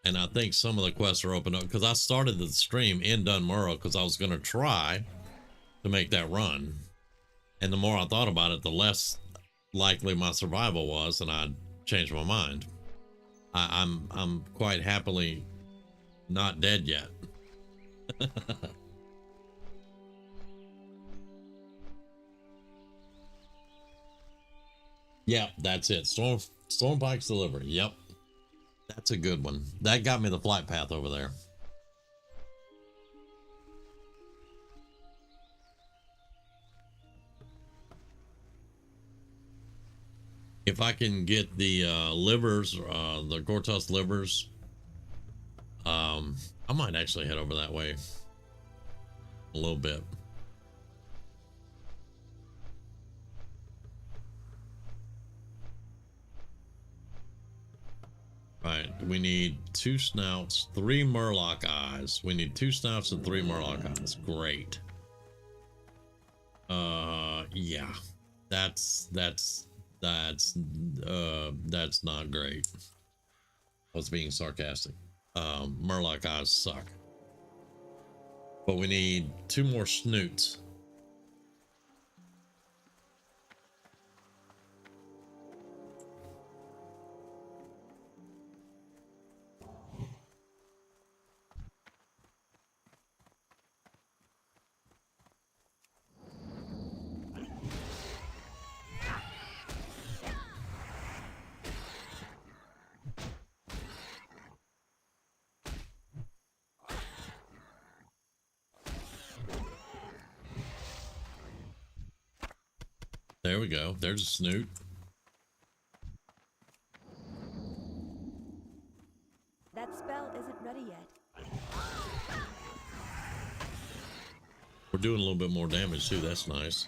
And I think some of the quests are open up because I started the stream in Dunmurrow because I was going to try to make that run. And the more I thought about it, the less likely my survival was, and I changed my mind. I'm quite happily not dead yet. Yep, that's it. Stormpike's delivery. Yep. That's a good one. That got me the flight path over there. If I can get the livers, the Gortos livers, I might actually head over that way a little bit. Right, we need 2 snouts, 3 murloc eyes. We need 2 snouts and 3 murloc eyes. Great. Yeah. That's not great. I was being sarcastic. Murloc eyes suck. But we need 2 more snoots. There we go. There's a snoot. That spell isn't ready yet. We're doing a little bit more damage too. That's nice.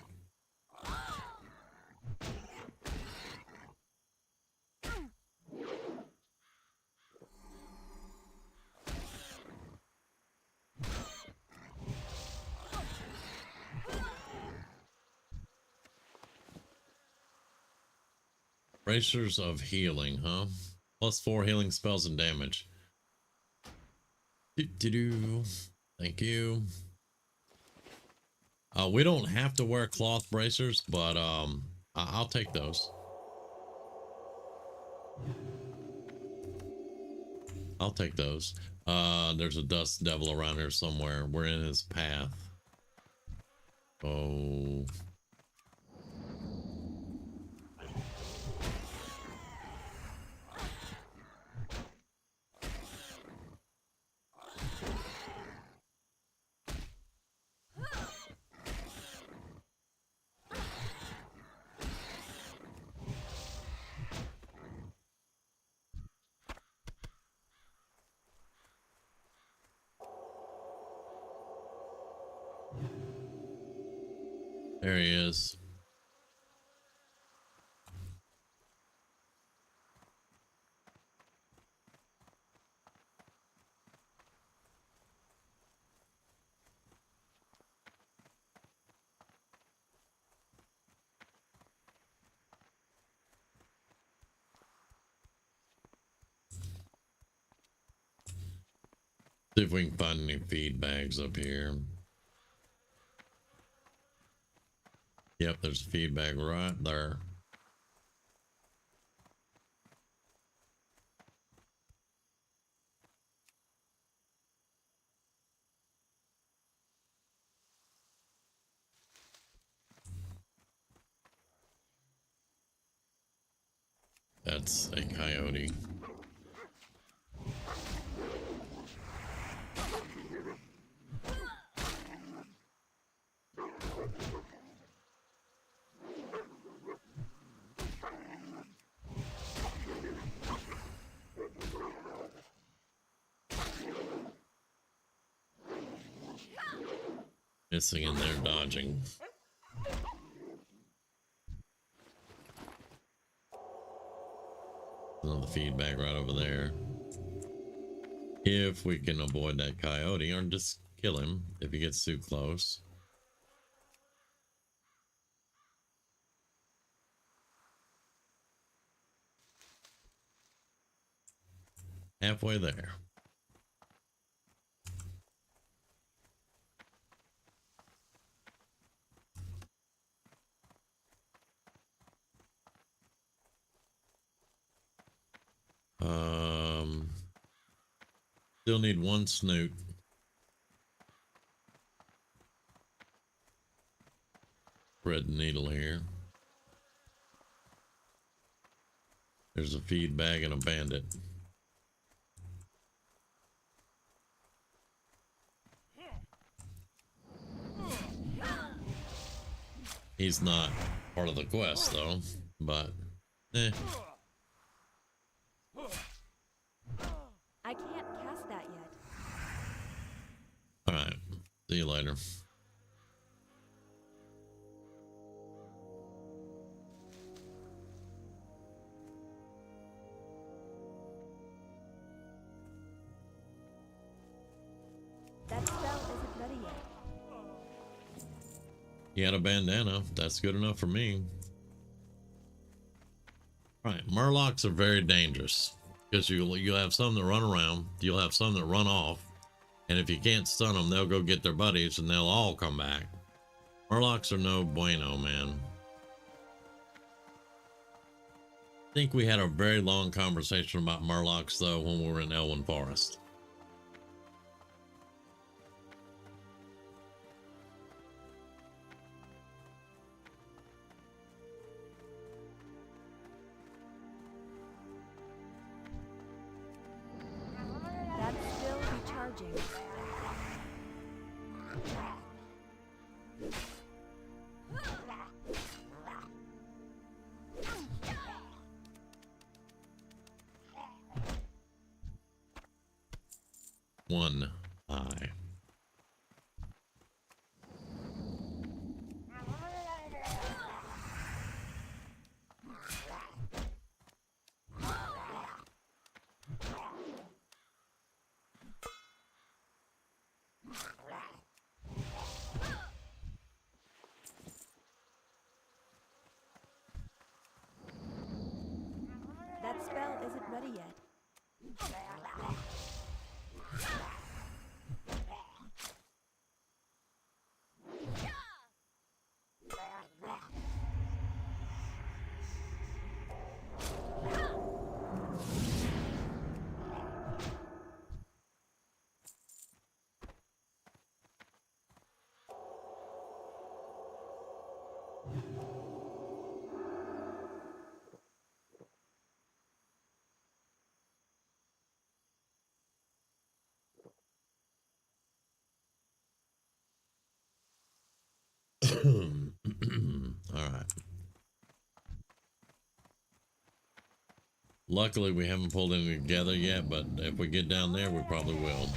Bracers of healing, huh? +4 healing spells and damage. Thank you. We don't have to wear cloth bracers, but I'll take those. I'll take those. There's a dust devil around here somewhere. We're in his path. Oh. There he is. See if we can find any feed bags up here. Yep, there's a feed bag right there. That's a coyote. Missing in there, dodging. Another feedback right over there. If we can avoid that coyote or just kill him if he gets too close. Halfway there. Still need one snoot. Thread the needle here. There's a feed bag and a bandit. He's not part of the quest though, but eh. I can't cast that yet. Alright, see you later. That spell isn't ready yet. He had a bandana. That's good enough for me. Alright, Murlocs are very dangerous. Because you'll have some that run around, you'll have some that run off, and if you can't stun them, they'll go get their buddies and they'll all come back. Murlocs are no bueno, man. I think we had a very long conversation about Murlocs though when we were in Elwyn Forest. That's still recharging. One eye. That spell isn't ready yet. All right. Luckily, we haven't pulled any together yet, but if we get down there, we probably will.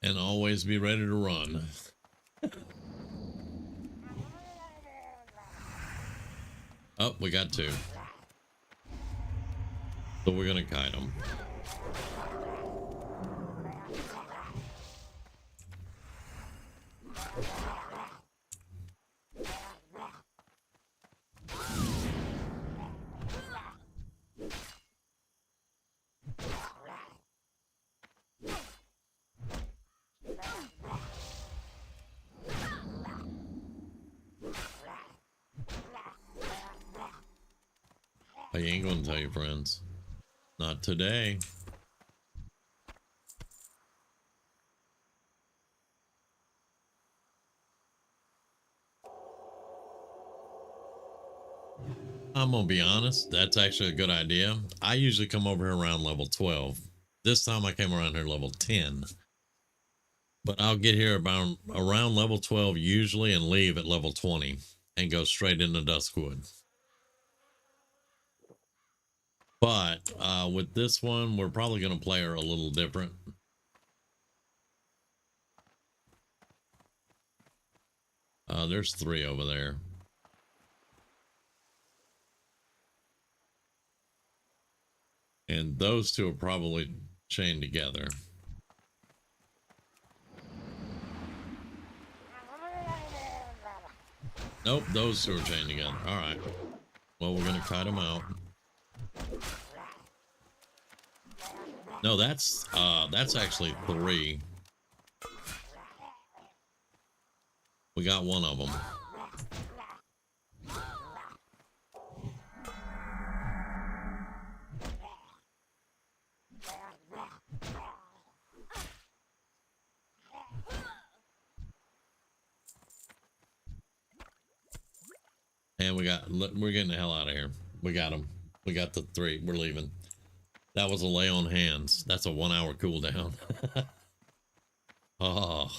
and always be ready to run. Oh, we got two. So we're gonna kite them. I ain't gonna tell you, friends. Not today. I'm gonna be honest, that's actually a good idea. I usually come over here around level 12. This time I came around here level 10. But I'll get here about around level 12 usually and leave at level 20 and go straight into Duskwood. But with this one, we're probably going to play her a little different. There's 3 over there. And those 2 are probably chained together. Nope, those 2 are chained together. All right. Well, we're going to kite them out. No, that's actually 3. We got one of them. And we're getting the hell out of here. We got them. We got the 3. We're leaving. That was a lay on hands. That's a 1 hour cooldown. Oh.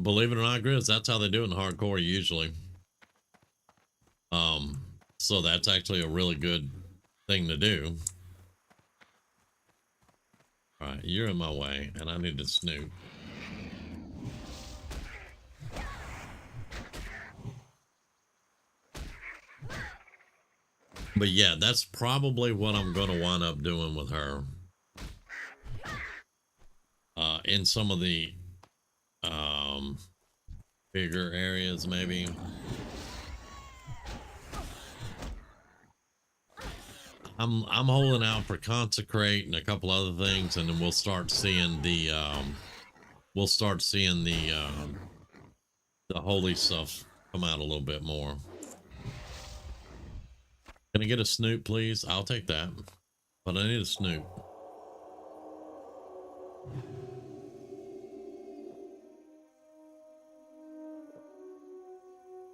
Believe it or not, Grizz, that's how they do it in hardcore usually. So that's actually a really good thing to do. All right, you're in my way, and I need to snoop. But yeah, that's probably what I'm going to wind up doing with her. In some of the bigger areas, maybe. I'm holding out for Consecrate and a couple other things, and then we'll start seeing the the holy stuff come out a little bit more. Can I get a snoop, please? I'll take that, but I need a snoop.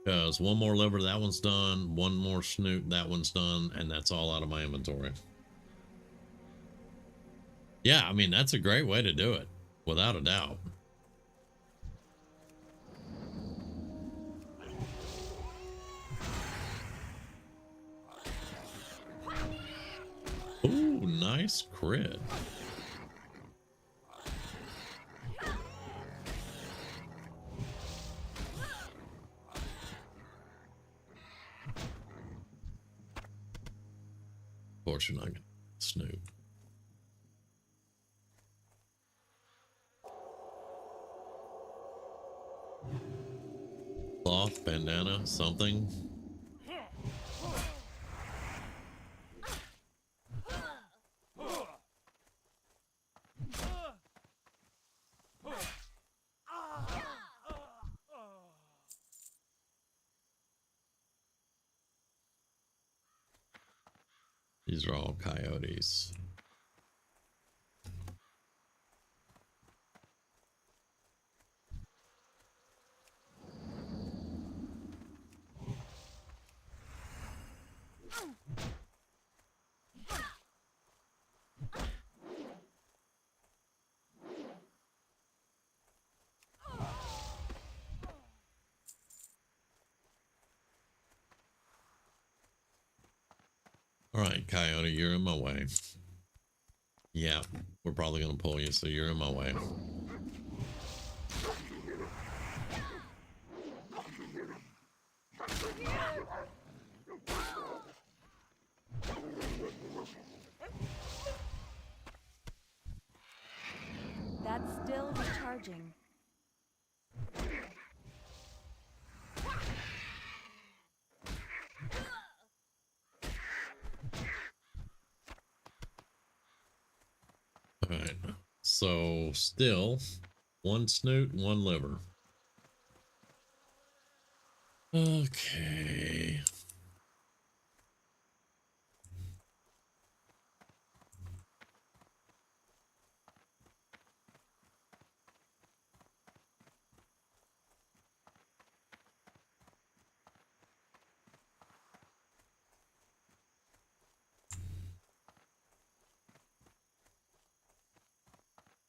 Because one more liver, that one's done. One more snoop, that one's done. And that's all out of my inventory. Yeah, I mean, that's a great way to do it. Without a doubt. Ooh, nice crit. Of course, you're not gonna snoop. Cloth, bandana, something. These are all coyotes. All right, Coyote, you're in my way. Yeah, we're probably gonna pull you, so you're in my way. That's still recharging. All right, so still one snoot, one liver. Okay.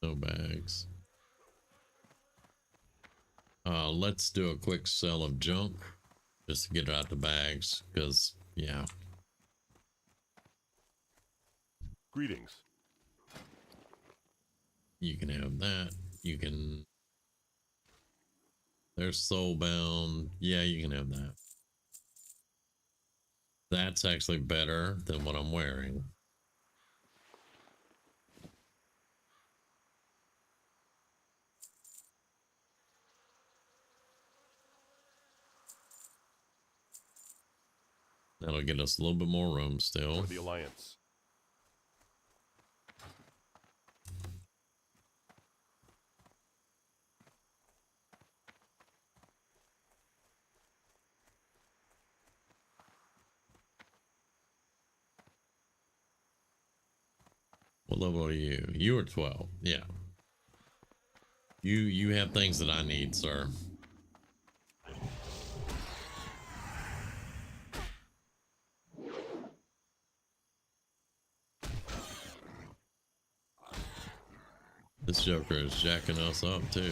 No bags. Let's do a quick sell of junk just to get it out the bags, because yeah. Greetings. You can have that. You can. They're soulbound. Yeah, you can have that. That's actually better than what I'm wearing. That'll get us a little bit more room still. For the Alliance. What level are you? You are 12. Yeah. You have things that I need, sir. This Joker is jacking us up too.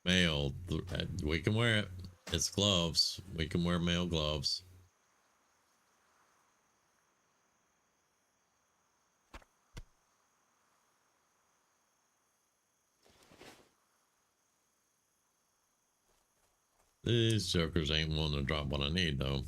Male, we can wear it. It's gloves. We can wear male gloves. These jokers ain't wanting to drop what I need though.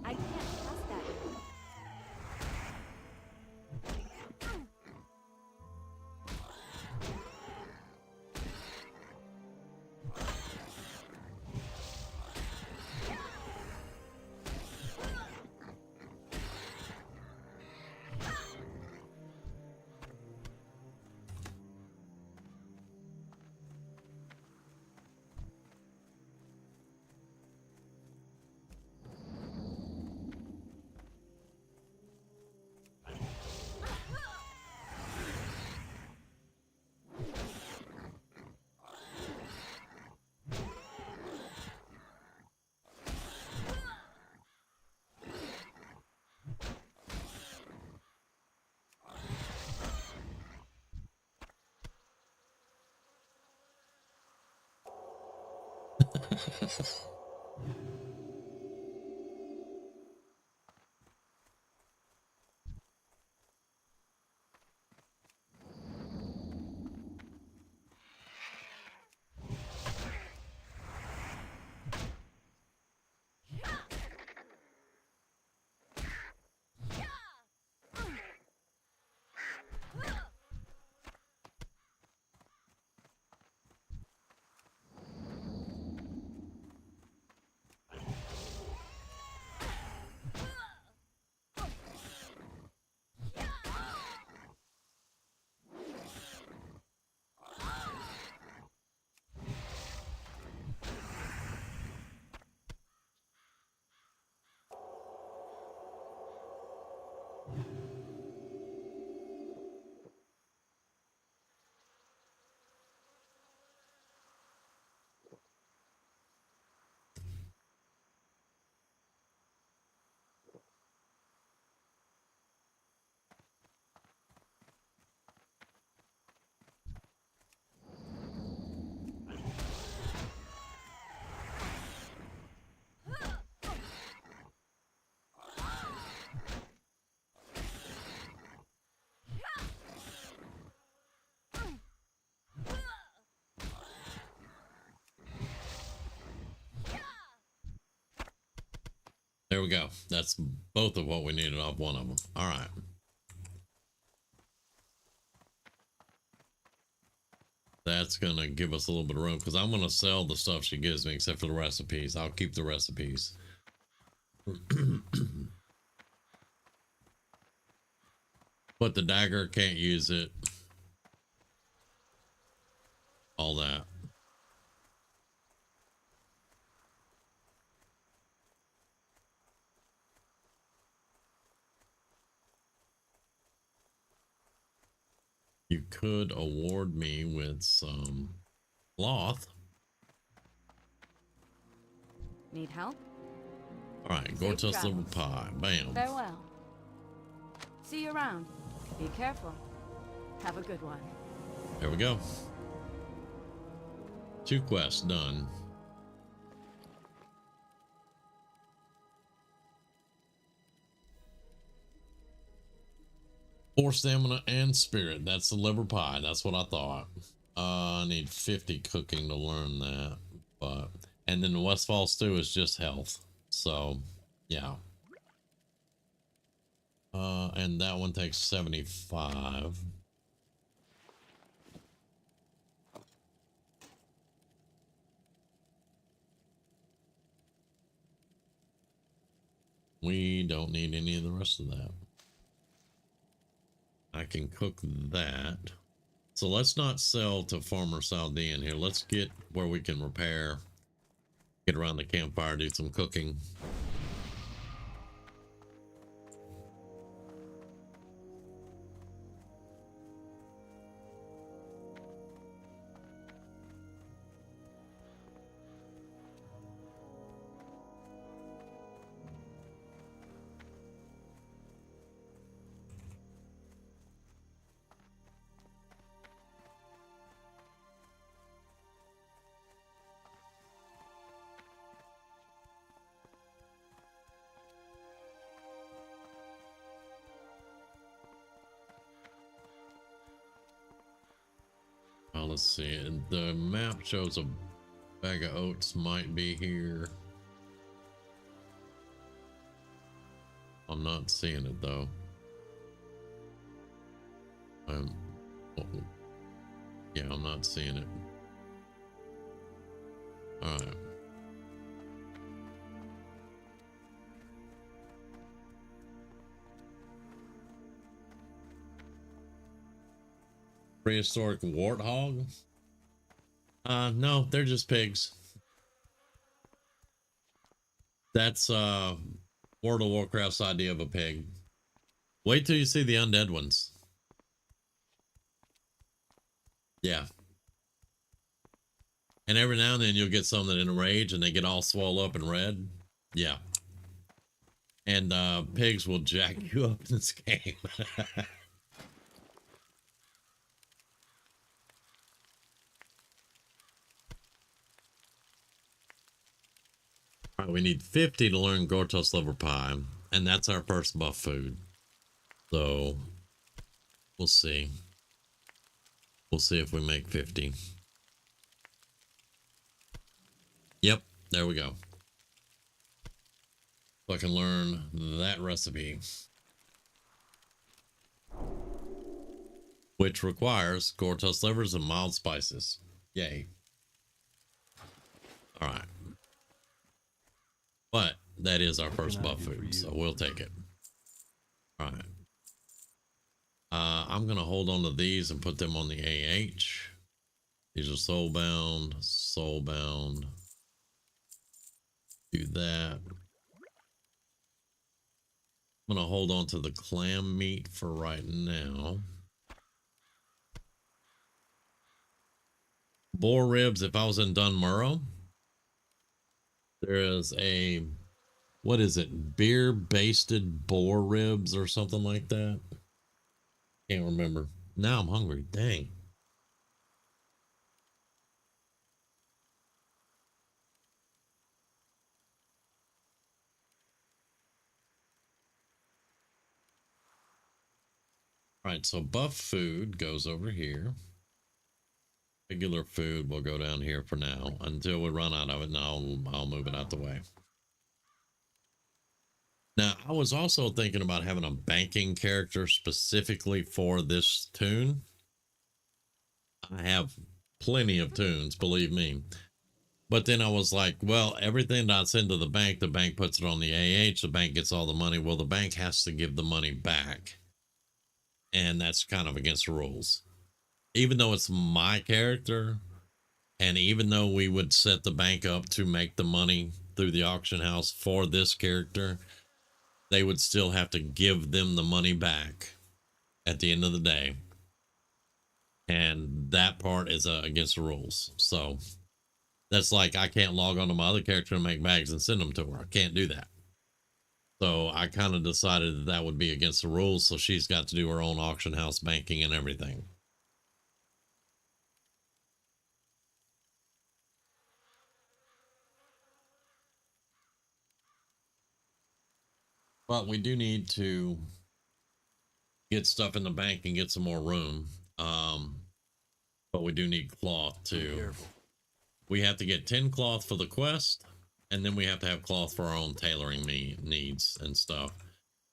I can't cast that yet. There we go. That's both of what we needed off one of them. All right. That's going to give us a little bit of room because I'm going to sell the stuff she gives me except for the recipes. I'll keep the recipes. But the dagger, can't use it. All that. You could award me with some cloth. Need help? All right, Safe Gortus liver travels. pie. Bam. Farewell. See you around. Be careful. Have a good one. There we go. 2 quests done. Four stamina and spirit. That's the liver pie. That's what I thought. I need 50 cooking to learn that. But and then the Westfall stew is just health. So yeah. And that one takes 75. We don't need any of the rest of that. I can cook that. So let's not sell to Farmer Saldean here. Let's get where we can repair, get around the campfire, do some cooking. Let's see. And the map shows a bag of oats might be here. I'm not seeing it though. Yeah, I'm not seeing it. All right. Prehistoric warthog? No, they're just pigs. That's World of Warcraft's idea of a pig. Wait till you see the undead ones. Yeah. And every now and then you'll get some that enrage and they get all swole up and red. Yeah. And pigs will jack you up in this game. All right, we need 50 to learn Gortos liver pie, and that's our first buff food. So we'll see. We'll see if we make 50. Yep, there we go. So I can learn that recipe, which requires Gortos livers and mild spices. Yay. All right. But that is our first buff food, so we'll take it. All right. I'm going to hold on to these and put them on the AH. These are soulbound, soulbound. Do that. I'm going to hold on to the clam meat for right now. Boar ribs, if I was in Dunmurrow, there is a, what is it? Beer basted boar ribs or something like that. Can't remember. Now I'm hungry. Dang. All right, so buff food goes over here. Regular food will go down here for now until we run out of it, and I'll move it out the way. Now, I was also thinking about having a banking character specifically for this tune. I have plenty of tunes, believe me. But then I was like, well, everything that's into the bank puts it on the AH, the bank gets all the money. Well, the bank has to give the money back. And that's kind of against the rules. Even though it's my character, and even though we would set the bank up to make the money through the auction house for this character, they would still have to give them the money back at the end of the day. And that part is against the rules. So that's like, I can't log on to my other character and make bags and send them to her. I can't do that. So I kind of decided that that would be against the rules. So she's got to do her own auction house banking and everything. But we do need to get stuff in the bank and get some more room. But we do need cloth too. We have to get 10 cloth for the quest, and then we have to have cloth for our own tailoring needs and stuff.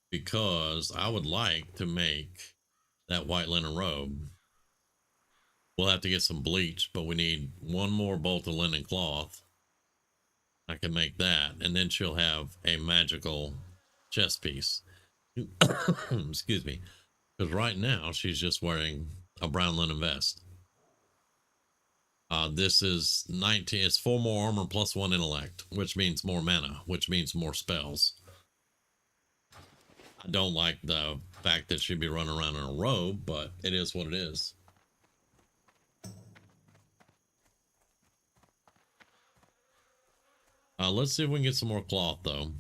Because I would like to make that white linen robe. We'll have to get some bleach, but we need one more bolt of linen cloth. I can make that, and then she'll have a magical chest piece. Excuse me. Because right now she's just wearing a brown linen vest. This is 19. It's 4 more armor plus 1 intellect, which means more mana, which means more spells. I don't like the fact that she'd be running around in a robe, but it is what it is. Let's see if we can get some more cloth, though.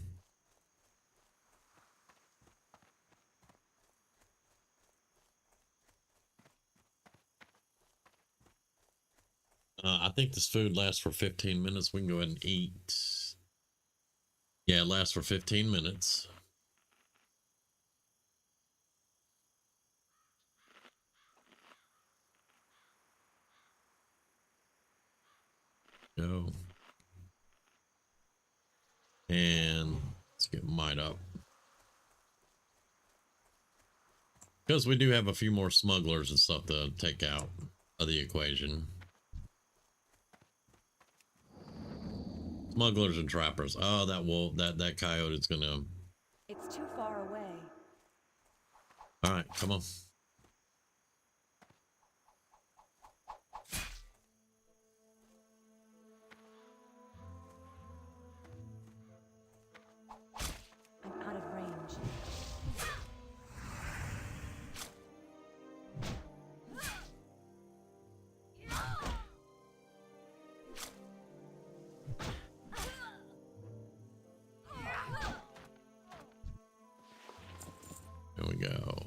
I think this food lasts for 15 minutes. We can go ahead and eat. Yeah, it lasts for 15 minutes. Go. And let's get might up. Because we do have a few more smugglers and stuff to take out of the equation. Smugglers and trappers. Oh, that wolf, that coyote is gonna. It's too far away. All right, come on. I'm out of range. There we go.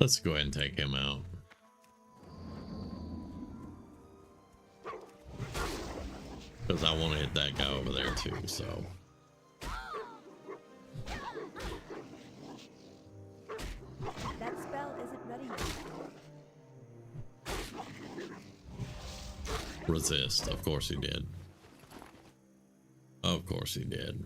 Let's go ahead and take him out. Because I want to hit that guy over there too, so. That spell isn't ready yet. Resist. Of course he did. Of course he did.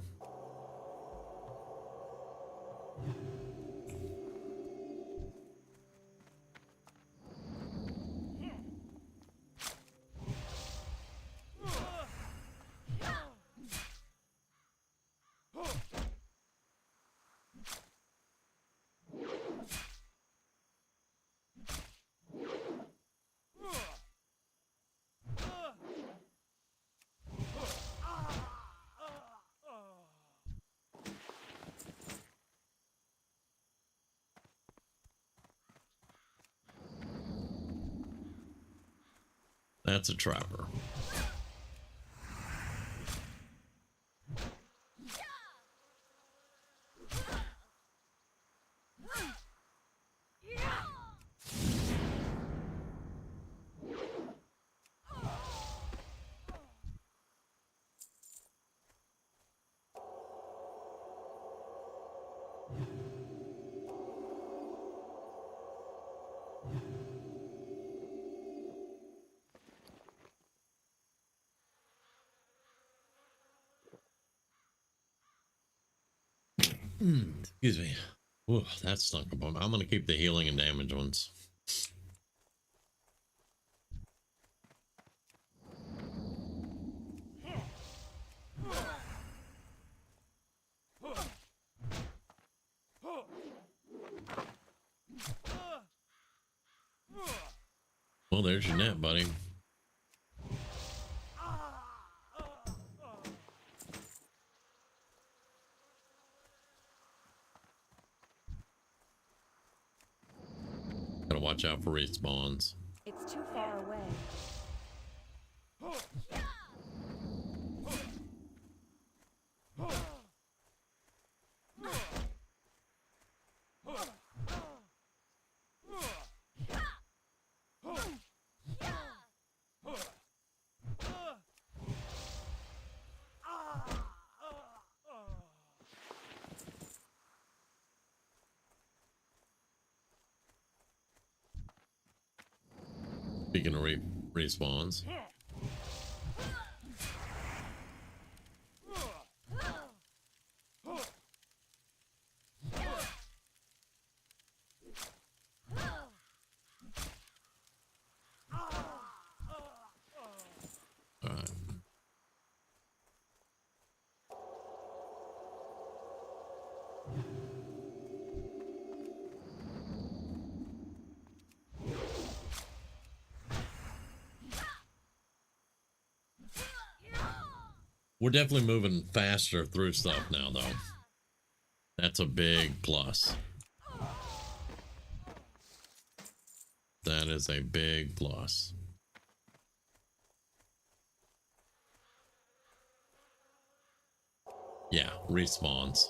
That's a trapper. Excuse me. Ooh, that stunk a bum. I'm gonna keep the healing and damage ones. Well, there's your net, buddy. Gotta watch out for respawns. It's too far away. Speaking of respawns. Alright. We're definitely moving faster through stuff now, though. That's a big plus. That is a big plus. Yeah, respawns.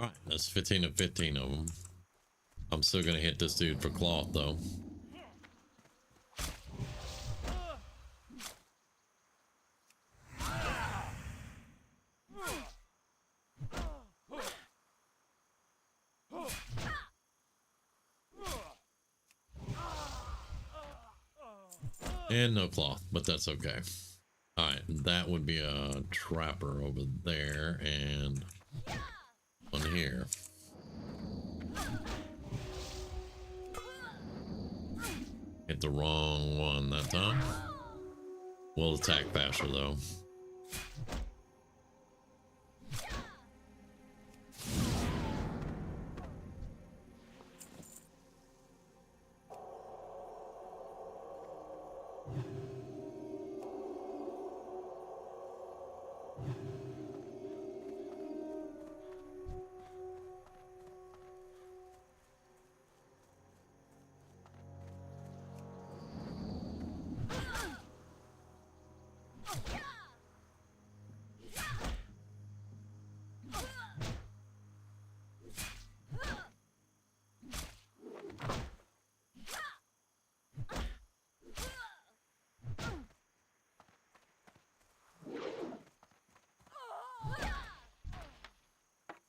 Alright, that's 15 of 15 of them. I'm still gonna hit this dude for cloth, though. And no cloth, but that's okay. Alright, that would be a trapper over there, and one here. Hit the wrong one that time. We'll attack faster, though.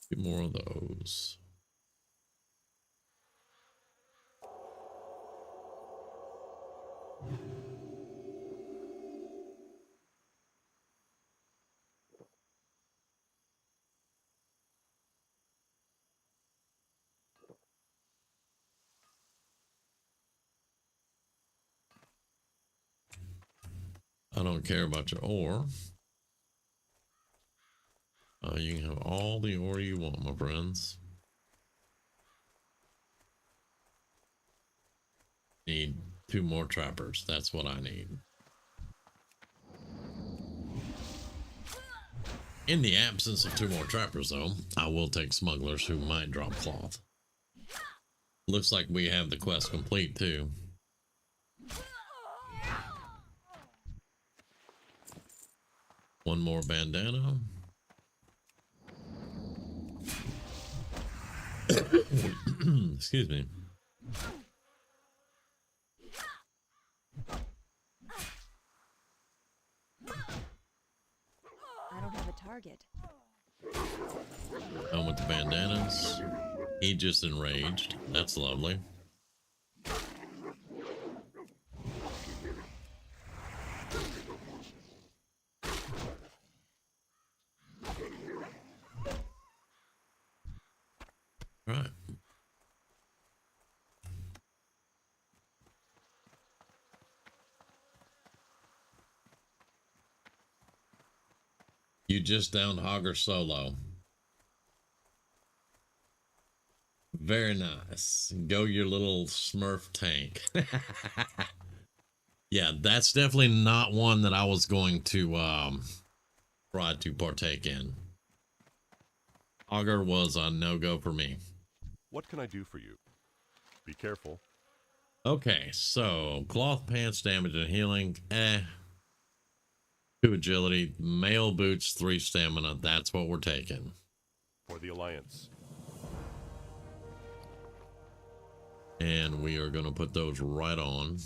Get more of those. I don't care about your ore. You can have all the ore you want, my friends. Need 2 more trappers. That's what I need. In the absence of 2 more trappers, though, I will take smugglers who might drop cloth. Looks like we have the quest complete, too. One more bandana. Excuse me. target. Done with the bandanas. He just enraged. That's lovely. Right. You just downed Hogger solo. Very nice. Go your little Smurf tank. Yeah, that's definitely not one that I was going to try to partake in. Hogger was a no-go for me. What can I do for you? Be careful. Okay, so cloth pants, damage and healing. 2 agility, mail boots, 3 stamina. That's what we're taking. For the Alliance. And we are going to put those right on.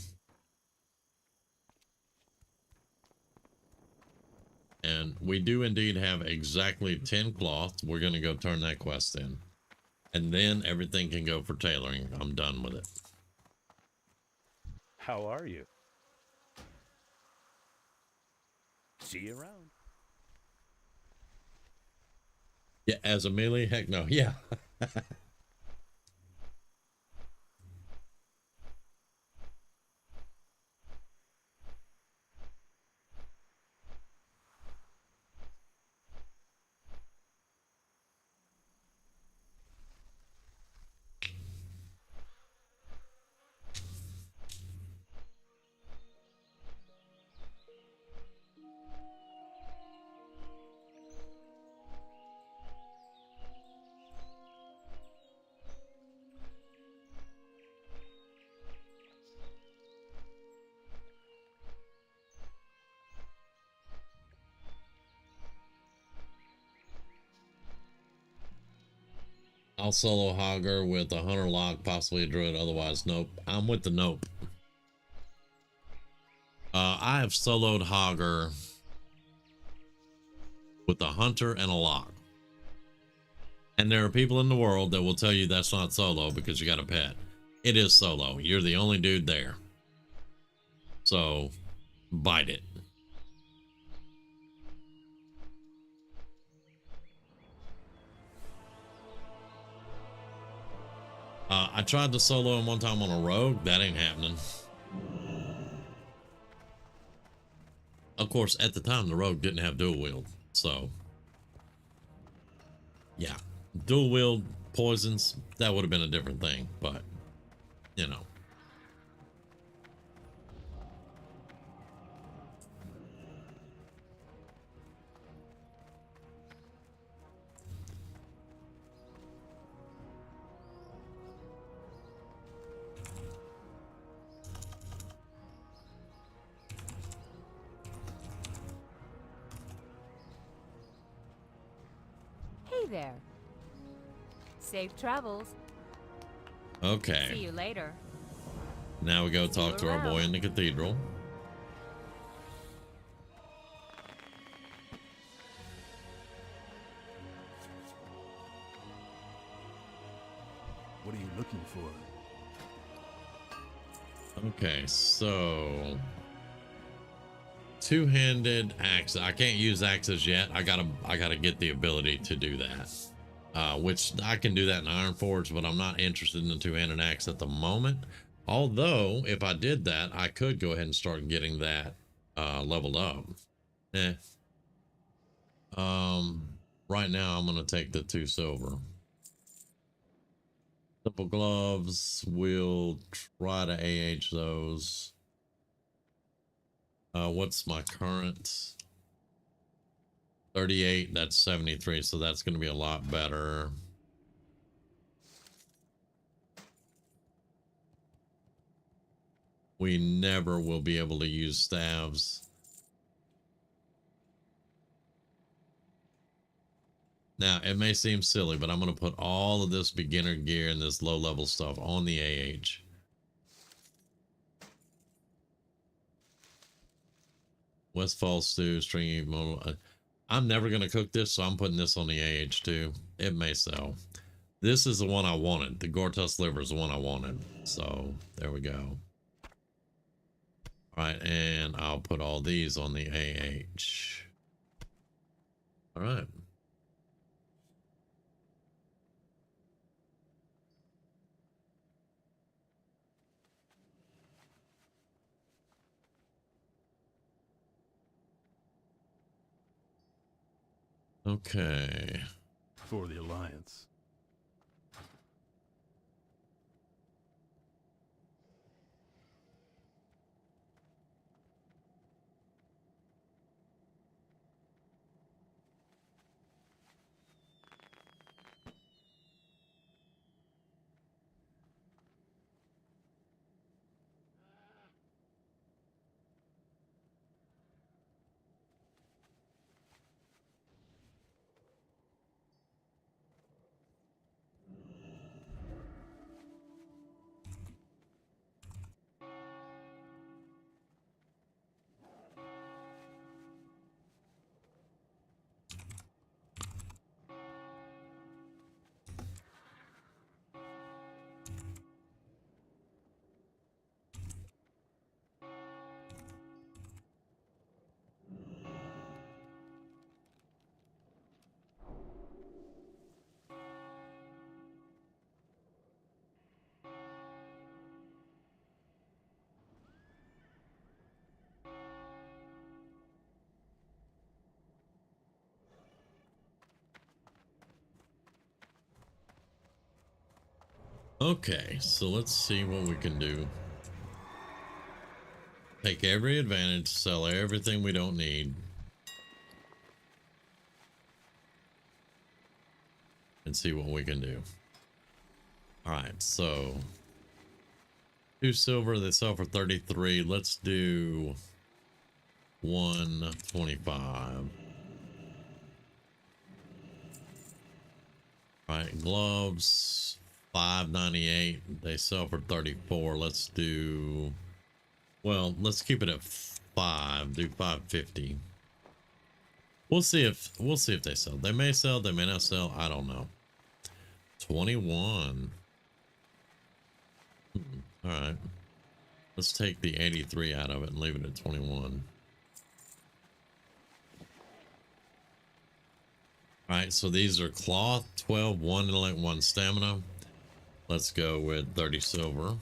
And we do indeed have exactly 10 cloth. We're going to go turn that quest in. And then everything can go for tailoring. I'm done with it. How are you? See you around. Yeah, as a melee? Heck no. Yeah. I'll solo Hogger with a Hunter Lock, possibly a Druid, otherwise nope. I'm with the nope. I have soloed Hogger with a Hunter and a Lock. And there are people in the world that will tell you that's not solo because you got a pet. It is solo. You're the only dude there. So, bite it. I tried to solo him one time on a rogue. That ain't happening. Of course, at the time, the rogue didn't have dual wield. So, yeah. Dual wield poisons, that would have been a different thing. But, you know. Hey there. Safe travels. Okay. See you later. Now we go See you talk to our boy around. in the cathedral. What are you looking for? Okay, so two-handed axe. I can't use axes yet. I gotta get the ability to do that. Which I can do that in Iron Forge, but I'm not interested in the two-handed axe at the moment. Although, if I did that, I could go ahead and start getting that leveled up. Right now I'm gonna take the 2 silver. Simple gloves, we'll try to AH those. What's my current? 38, that's 73, so that's going to be a lot better. We never will be able to use staves. Now, it may seem silly, but I'm going to put all of this beginner gear and this low-level stuff on the AH. Westfall Stew, Stringy Mobile. I'm never going to cook this, so I'm putting this on the AH2. It may sell. This is the one I wanted. The Gortus liver is the one I wanted. So there we go. All right, and I'll put all these on the AH. All right. Okay. For the Alliance. Okay, so let's see what we can do. Take every advantage, sell everything we don't need. And see what we can do. Alright, so 2 silver, they sell for 33. Let's do 125. Alright, gloves 598. They sell for 34. Let's do, well, let's keep it at 5. Do 550. We'll see if they sell. They may sell, they may not sell. I don't know. 21. All right. Let's take the 83 out of it and leave it at 21. All right, so these are cloth, 12, 1 intellect, 1 stamina. Let's go with 30 silver.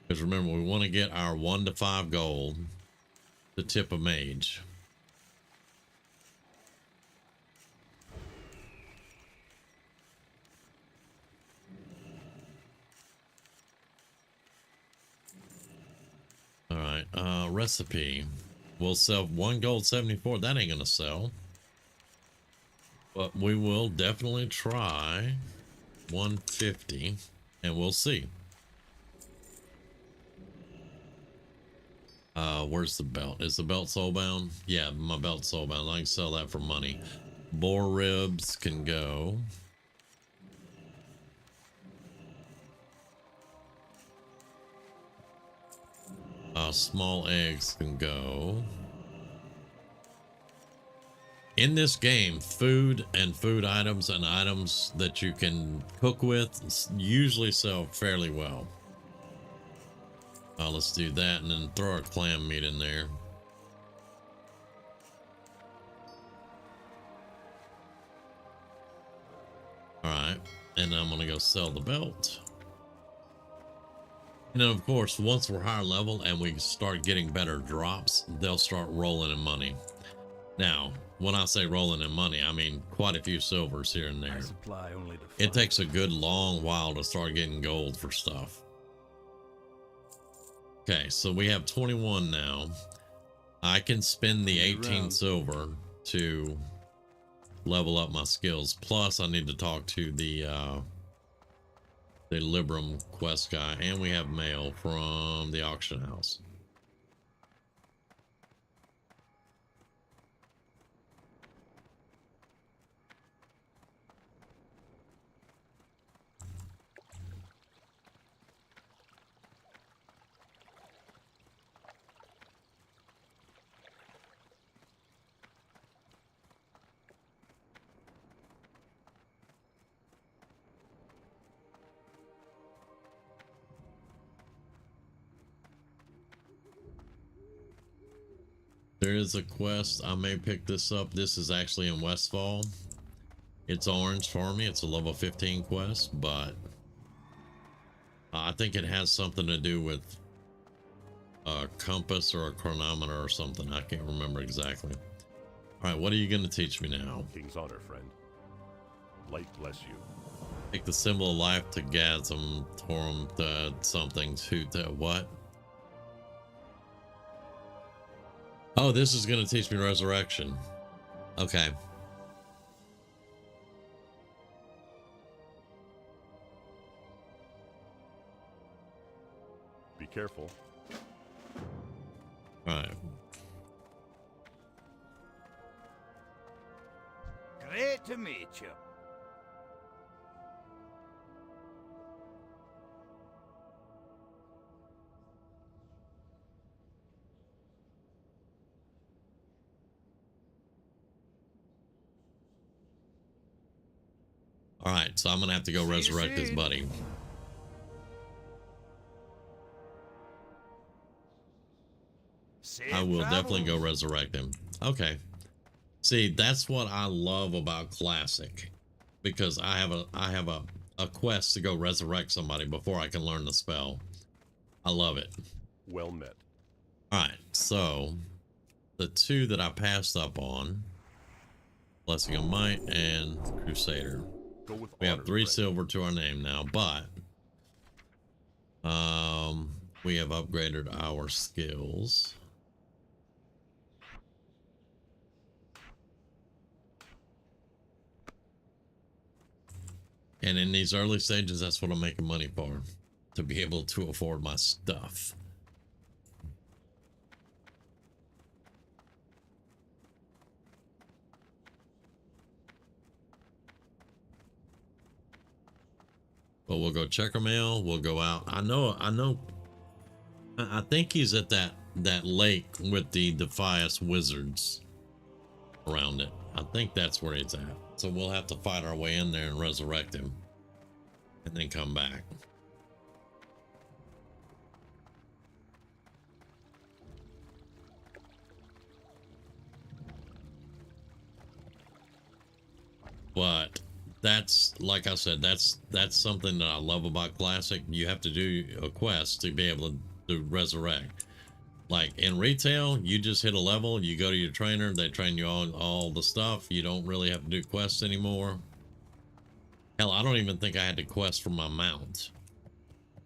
Because remember, we want to get our 1 to 5 gold to tip a mage. All right, recipe. We'll sell 1 gold 74. That ain't gonna sell. But we will definitely try 150 and we'll see. Where's the belt? Is the belt soulbound? Yeah, my belt's soulbound. I can sell that for money. Boar ribs can go. Small eggs can go. In this game, food and food items and items that you can cook with usually sell fairly well. Let's do that and then throw our clam meat in there. All right, and I'm gonna go sell the belt. And then of course, once we're higher level and we start getting better drops, they'll start rolling in money. Now, when I say rolling in money, I mean quite a few silvers here and there. I supply only to It takes a good long while to start getting gold for stuff. Okay, so we have 21 now. I can spend the 18 silver to level up my skills. Plus, I need to talk to the Libram quest guy, and we have mail from the auction house. There is a quest. I may pick this up. This is actually in Westfall. It's orange for me. It's a level 15 quest, but I think it has something to do with a compass or a chronometer or something. I can't remember exactly. All right, what are you going to teach me now? King's honor, friend. Light bless you. Take the symbol of life to Gasm, Torum, to something, to what? Oh, this is going to teach me resurrection. Okay. Be careful. All right. Great to meet you. All right, so I'm going to have to go See you resurrect his soon. buddy. Safe I will definitely go travels. resurrect him. Okay. See, that's what I love about Classic, because I have a quest to go resurrect somebody before I can learn the spell. I love it. Well met. All right, so the two that I passed up on, Blessing of Might and Crusader. Go with We have honor, 3 friend. silver to our name now, but we have upgraded our skills. And in these early stages, that's what I'm making money for, to be able to afford my stuff. But we'll go check our mail. We'll go out. I think he's at that lake with the Defias wizards around it. I think that's where he's at. So we'll have to fight our way in there and resurrect him, and then come back. But that's, like I said, that's something that I love about Classic. You have to do a quest to be able to resurrect. Like in retail, you just hit a level, you go to your trainer, they train you on all the stuff. You don't really have to do quests anymore. Hell, I don't even think I had to quest for my mount.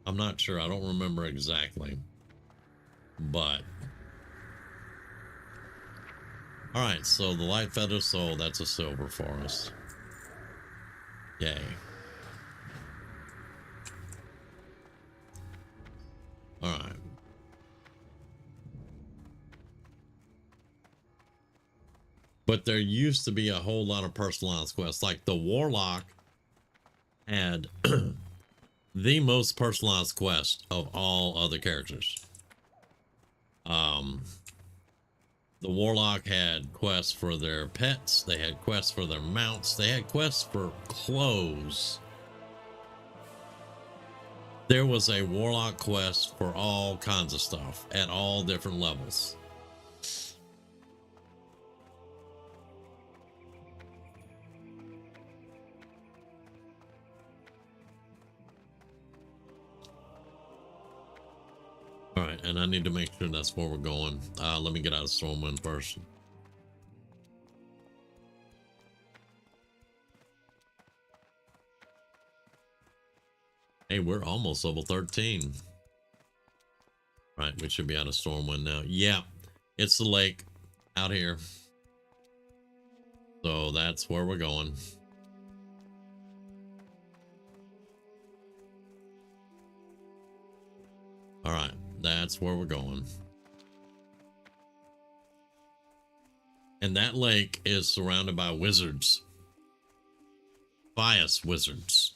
I'm not sure. I don't remember exactly. But all right, so the light feather soul, that's a silver for us. Yay. All right. But there used to be a whole lot of personalized quests. Like the Warlock had the most personalized quest of all other characters. The Warlock had quests for their pets. They had quests for their mounts. They had quests for clothes. There was a Warlock quest for all kinds of stuff at all different levels. All right, and I need to make sure that's where we're going. Let me get out of Stormwind first. Hey, we're almost level 13. All right, we should be out of Stormwind now. Yeah, it's the lake out here. So that's where we're going. All right, that's where we're going. And that lake is surrounded by wizards. Bias wizards.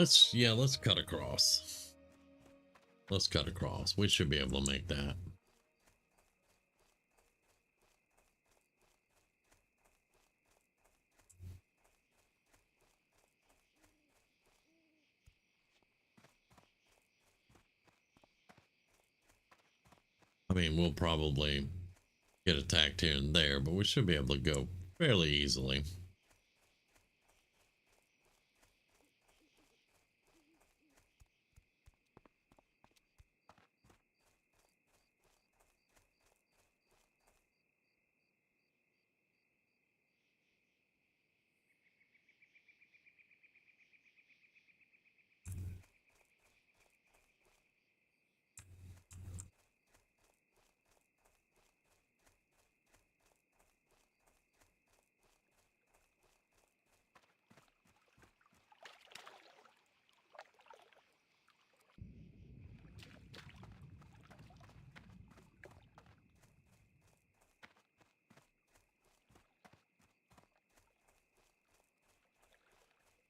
let's cut across. Let's cut across. We should be able to make that. I mean, we'll probably get attacked here and there, but we should be able to go fairly easily.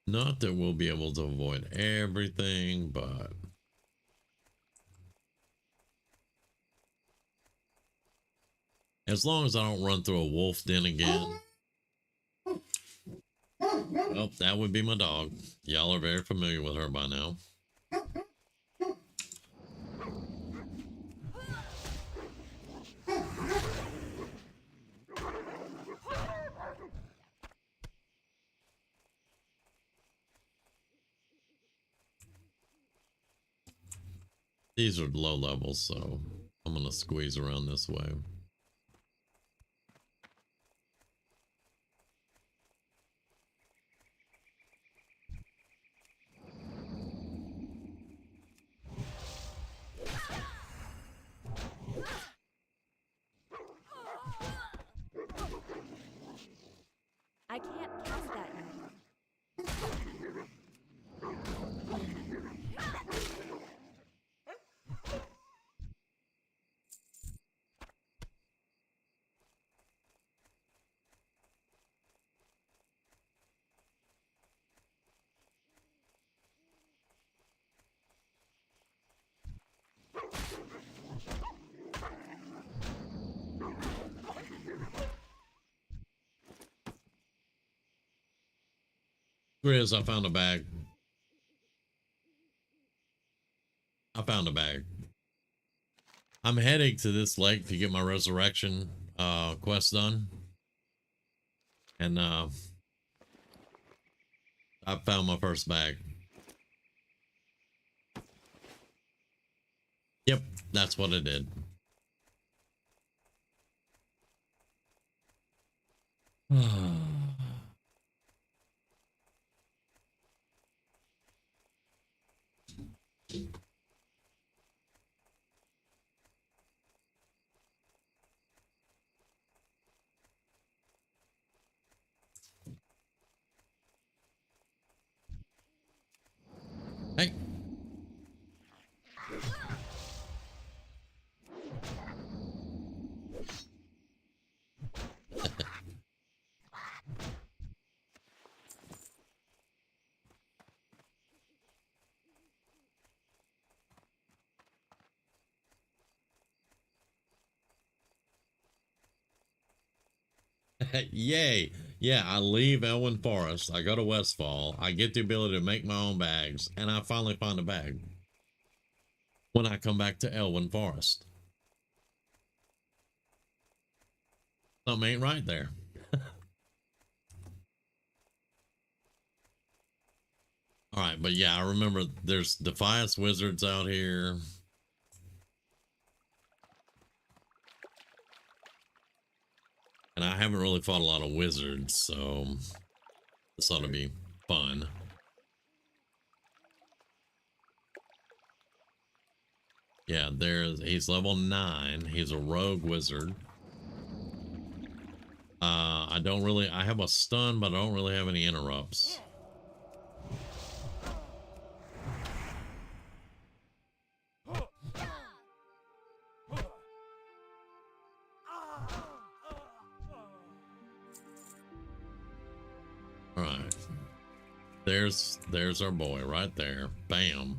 Not that we'll be able to avoid everything, but as long as I don't run through a wolf den again. Oh, that would be my dog. Y'all are very familiar with her by now. These are low levels, so I'm gonna squeeze around this way. I can't cast that yet. Grizz, I found a bag. I found a bag. I'm heading to this lake to get my resurrection quest done. And I found my first bag. Yep, that's what I did. Hey. Yay. Yeah, I leave Elwyn Forest. I go to Westfall. I get the ability to make my own bags. And I finally find a bag when I come back to Elwyn Forest. Something ain't right there. All right, but yeah, I remember there's Defiance Wizards out here. And I haven't really fought a lot of wizards, so this ought to be fun. Yeah, he's level 9. He's a rogue wizard. I have a stun, but I don't really have any interrupts. All right. There's our boy right there. Bam.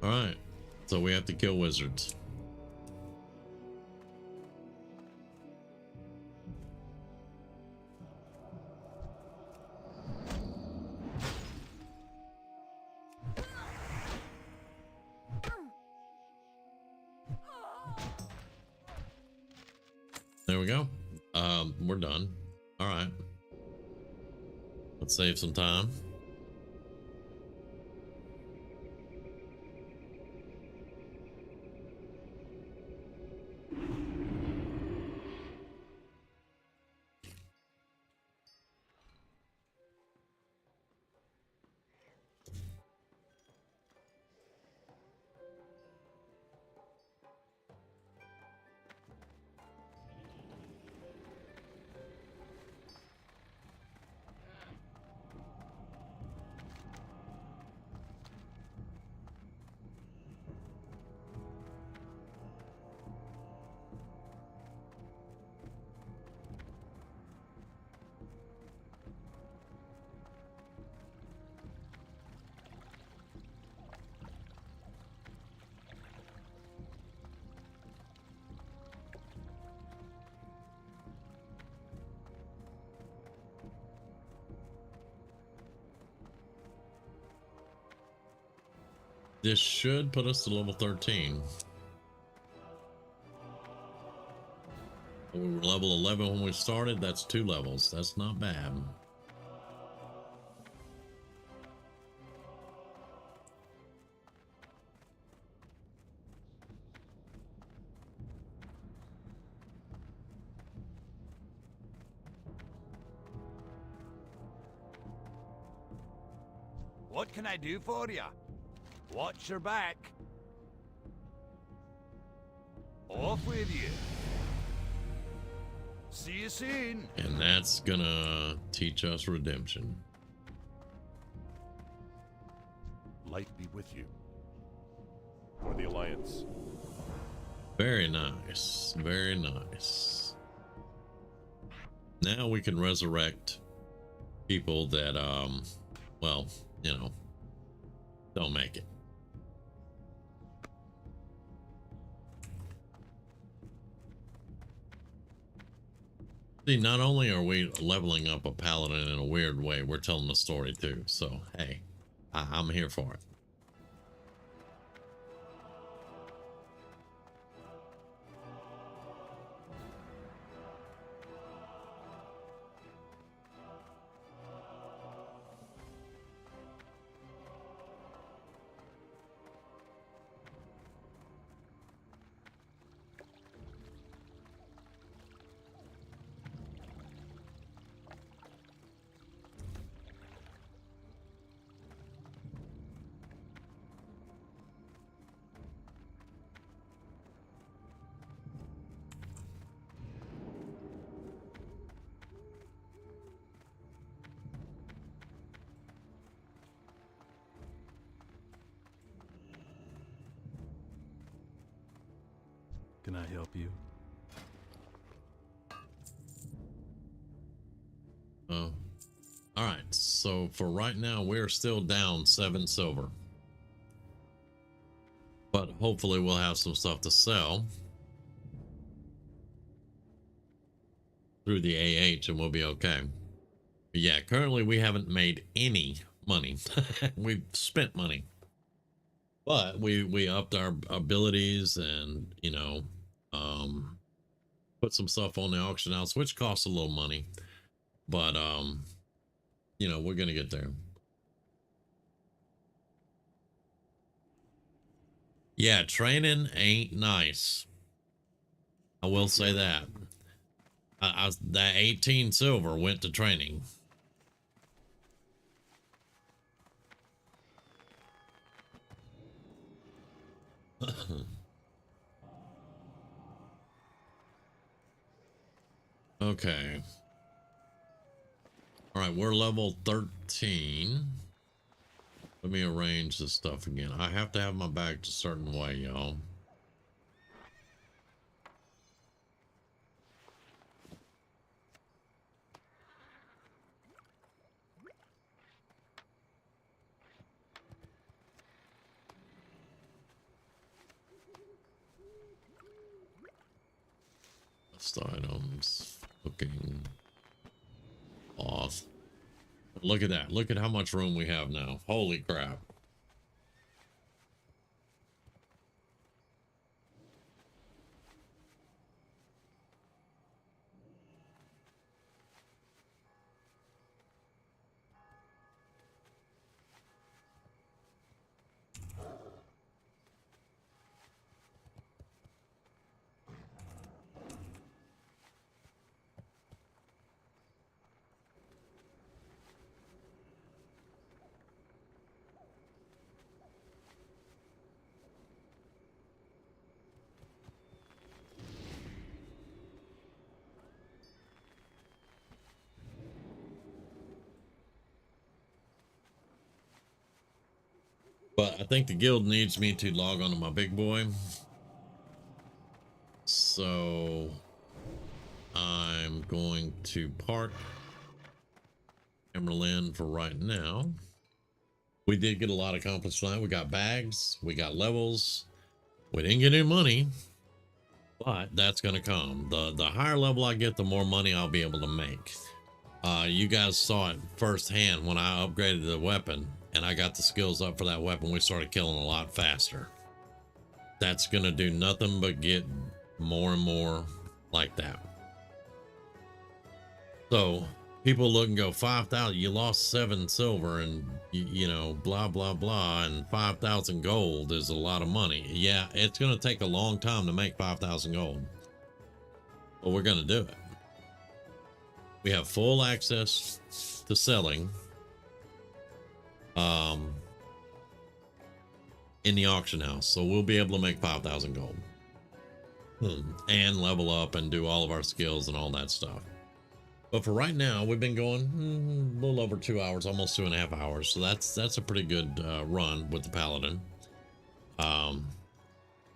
All right, so we have to kill wizards. There we go. We're done. All right. Let's save some time. This should put us to level 13. We were level 11 when we started. That's 2 levels. That's not bad. What can I do for you? Watch your back. Off with you. See you soon. And that's gonna teach us redemption. Light be with you. For the Alliance. Very nice. Very nice. Now we can resurrect people that, well, you know, don't make it. See, not only are we leveling up a paladin in a weird way, we're telling the story too. So, hey, I'm here for it. Can I help you? Oh, all right. So for right now, we're still down 7 silver, but hopefully we'll have some stuff to sell through the AH and we'll be okay. But yeah, currently we haven't made any money. We've spent money, but we upped our abilities and, you know, put some stuff on the auction house, which costs a little money, but you know, we're gonna get there. Yeah, training ain't nice. I will say that. That 18 silver went to training. Okay. All right, we're level 13. Let me arrange this stuff again. I have to have my back a certain way, y'all. List items, cooking, cloth. Look at that. Look at how much room we have now. Holy crap. But I think the guild needs me to log on to my big boy. So I'm going to park Emerlin for right now. We did get a lot accomplished tonight. We got bags, we got levels. We didn't get any money, but that's going to come. The higher level I get, the more money I'll be able to make. You guys saw it firsthand when I upgraded the weapon and I got the skills up for that weapon. We started killing a lot faster. That's going to do nothing but get more and more like that. So people look and go, 5,000, you lost 7 silver and you know, blah, blah, blah. And 5,000 gold is a lot of money. Yeah, it's going to take a long time to make 5,000 gold, but we're going to do it. We have full access to selling in the auction house, so we'll be able to make 5,000 gold and level up and do all of our skills and all that stuff. But for right now, we've been going a little over 2 hours, almost 2.5 hours, so that's a pretty good run with the Paladin. So I'm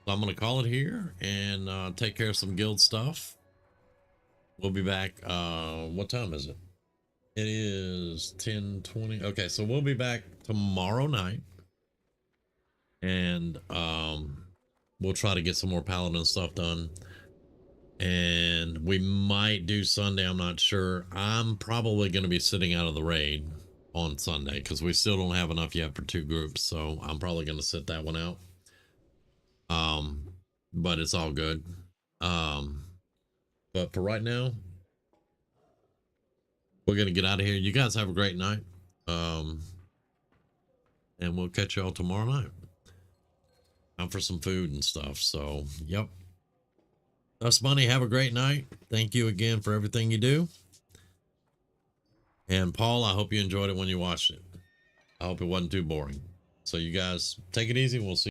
going to call it here and take care of some guild stuff. We'll be back. What time is it? It is 10:20. Okay, so we'll be back tomorrow night, and we'll try to get some more Paladin stuff done, and we might do Sunday. I'm not sure. I'm probably going to be sitting out of the raid on Sunday because we still don't have enough yet for 2 groups, so I'm probably going to sit that one out. But it's all good. But for right now, we're going to get out of here. You guys have a great night. And we'll catch y'all tomorrow night. Time for some food and stuff. So, yep. That's Money. Have a great night. Thank you again for everything you do. And Paul, I hope you enjoyed it when you watched it. I hope it wasn't too boring. So you guys take it easy. We'll see you.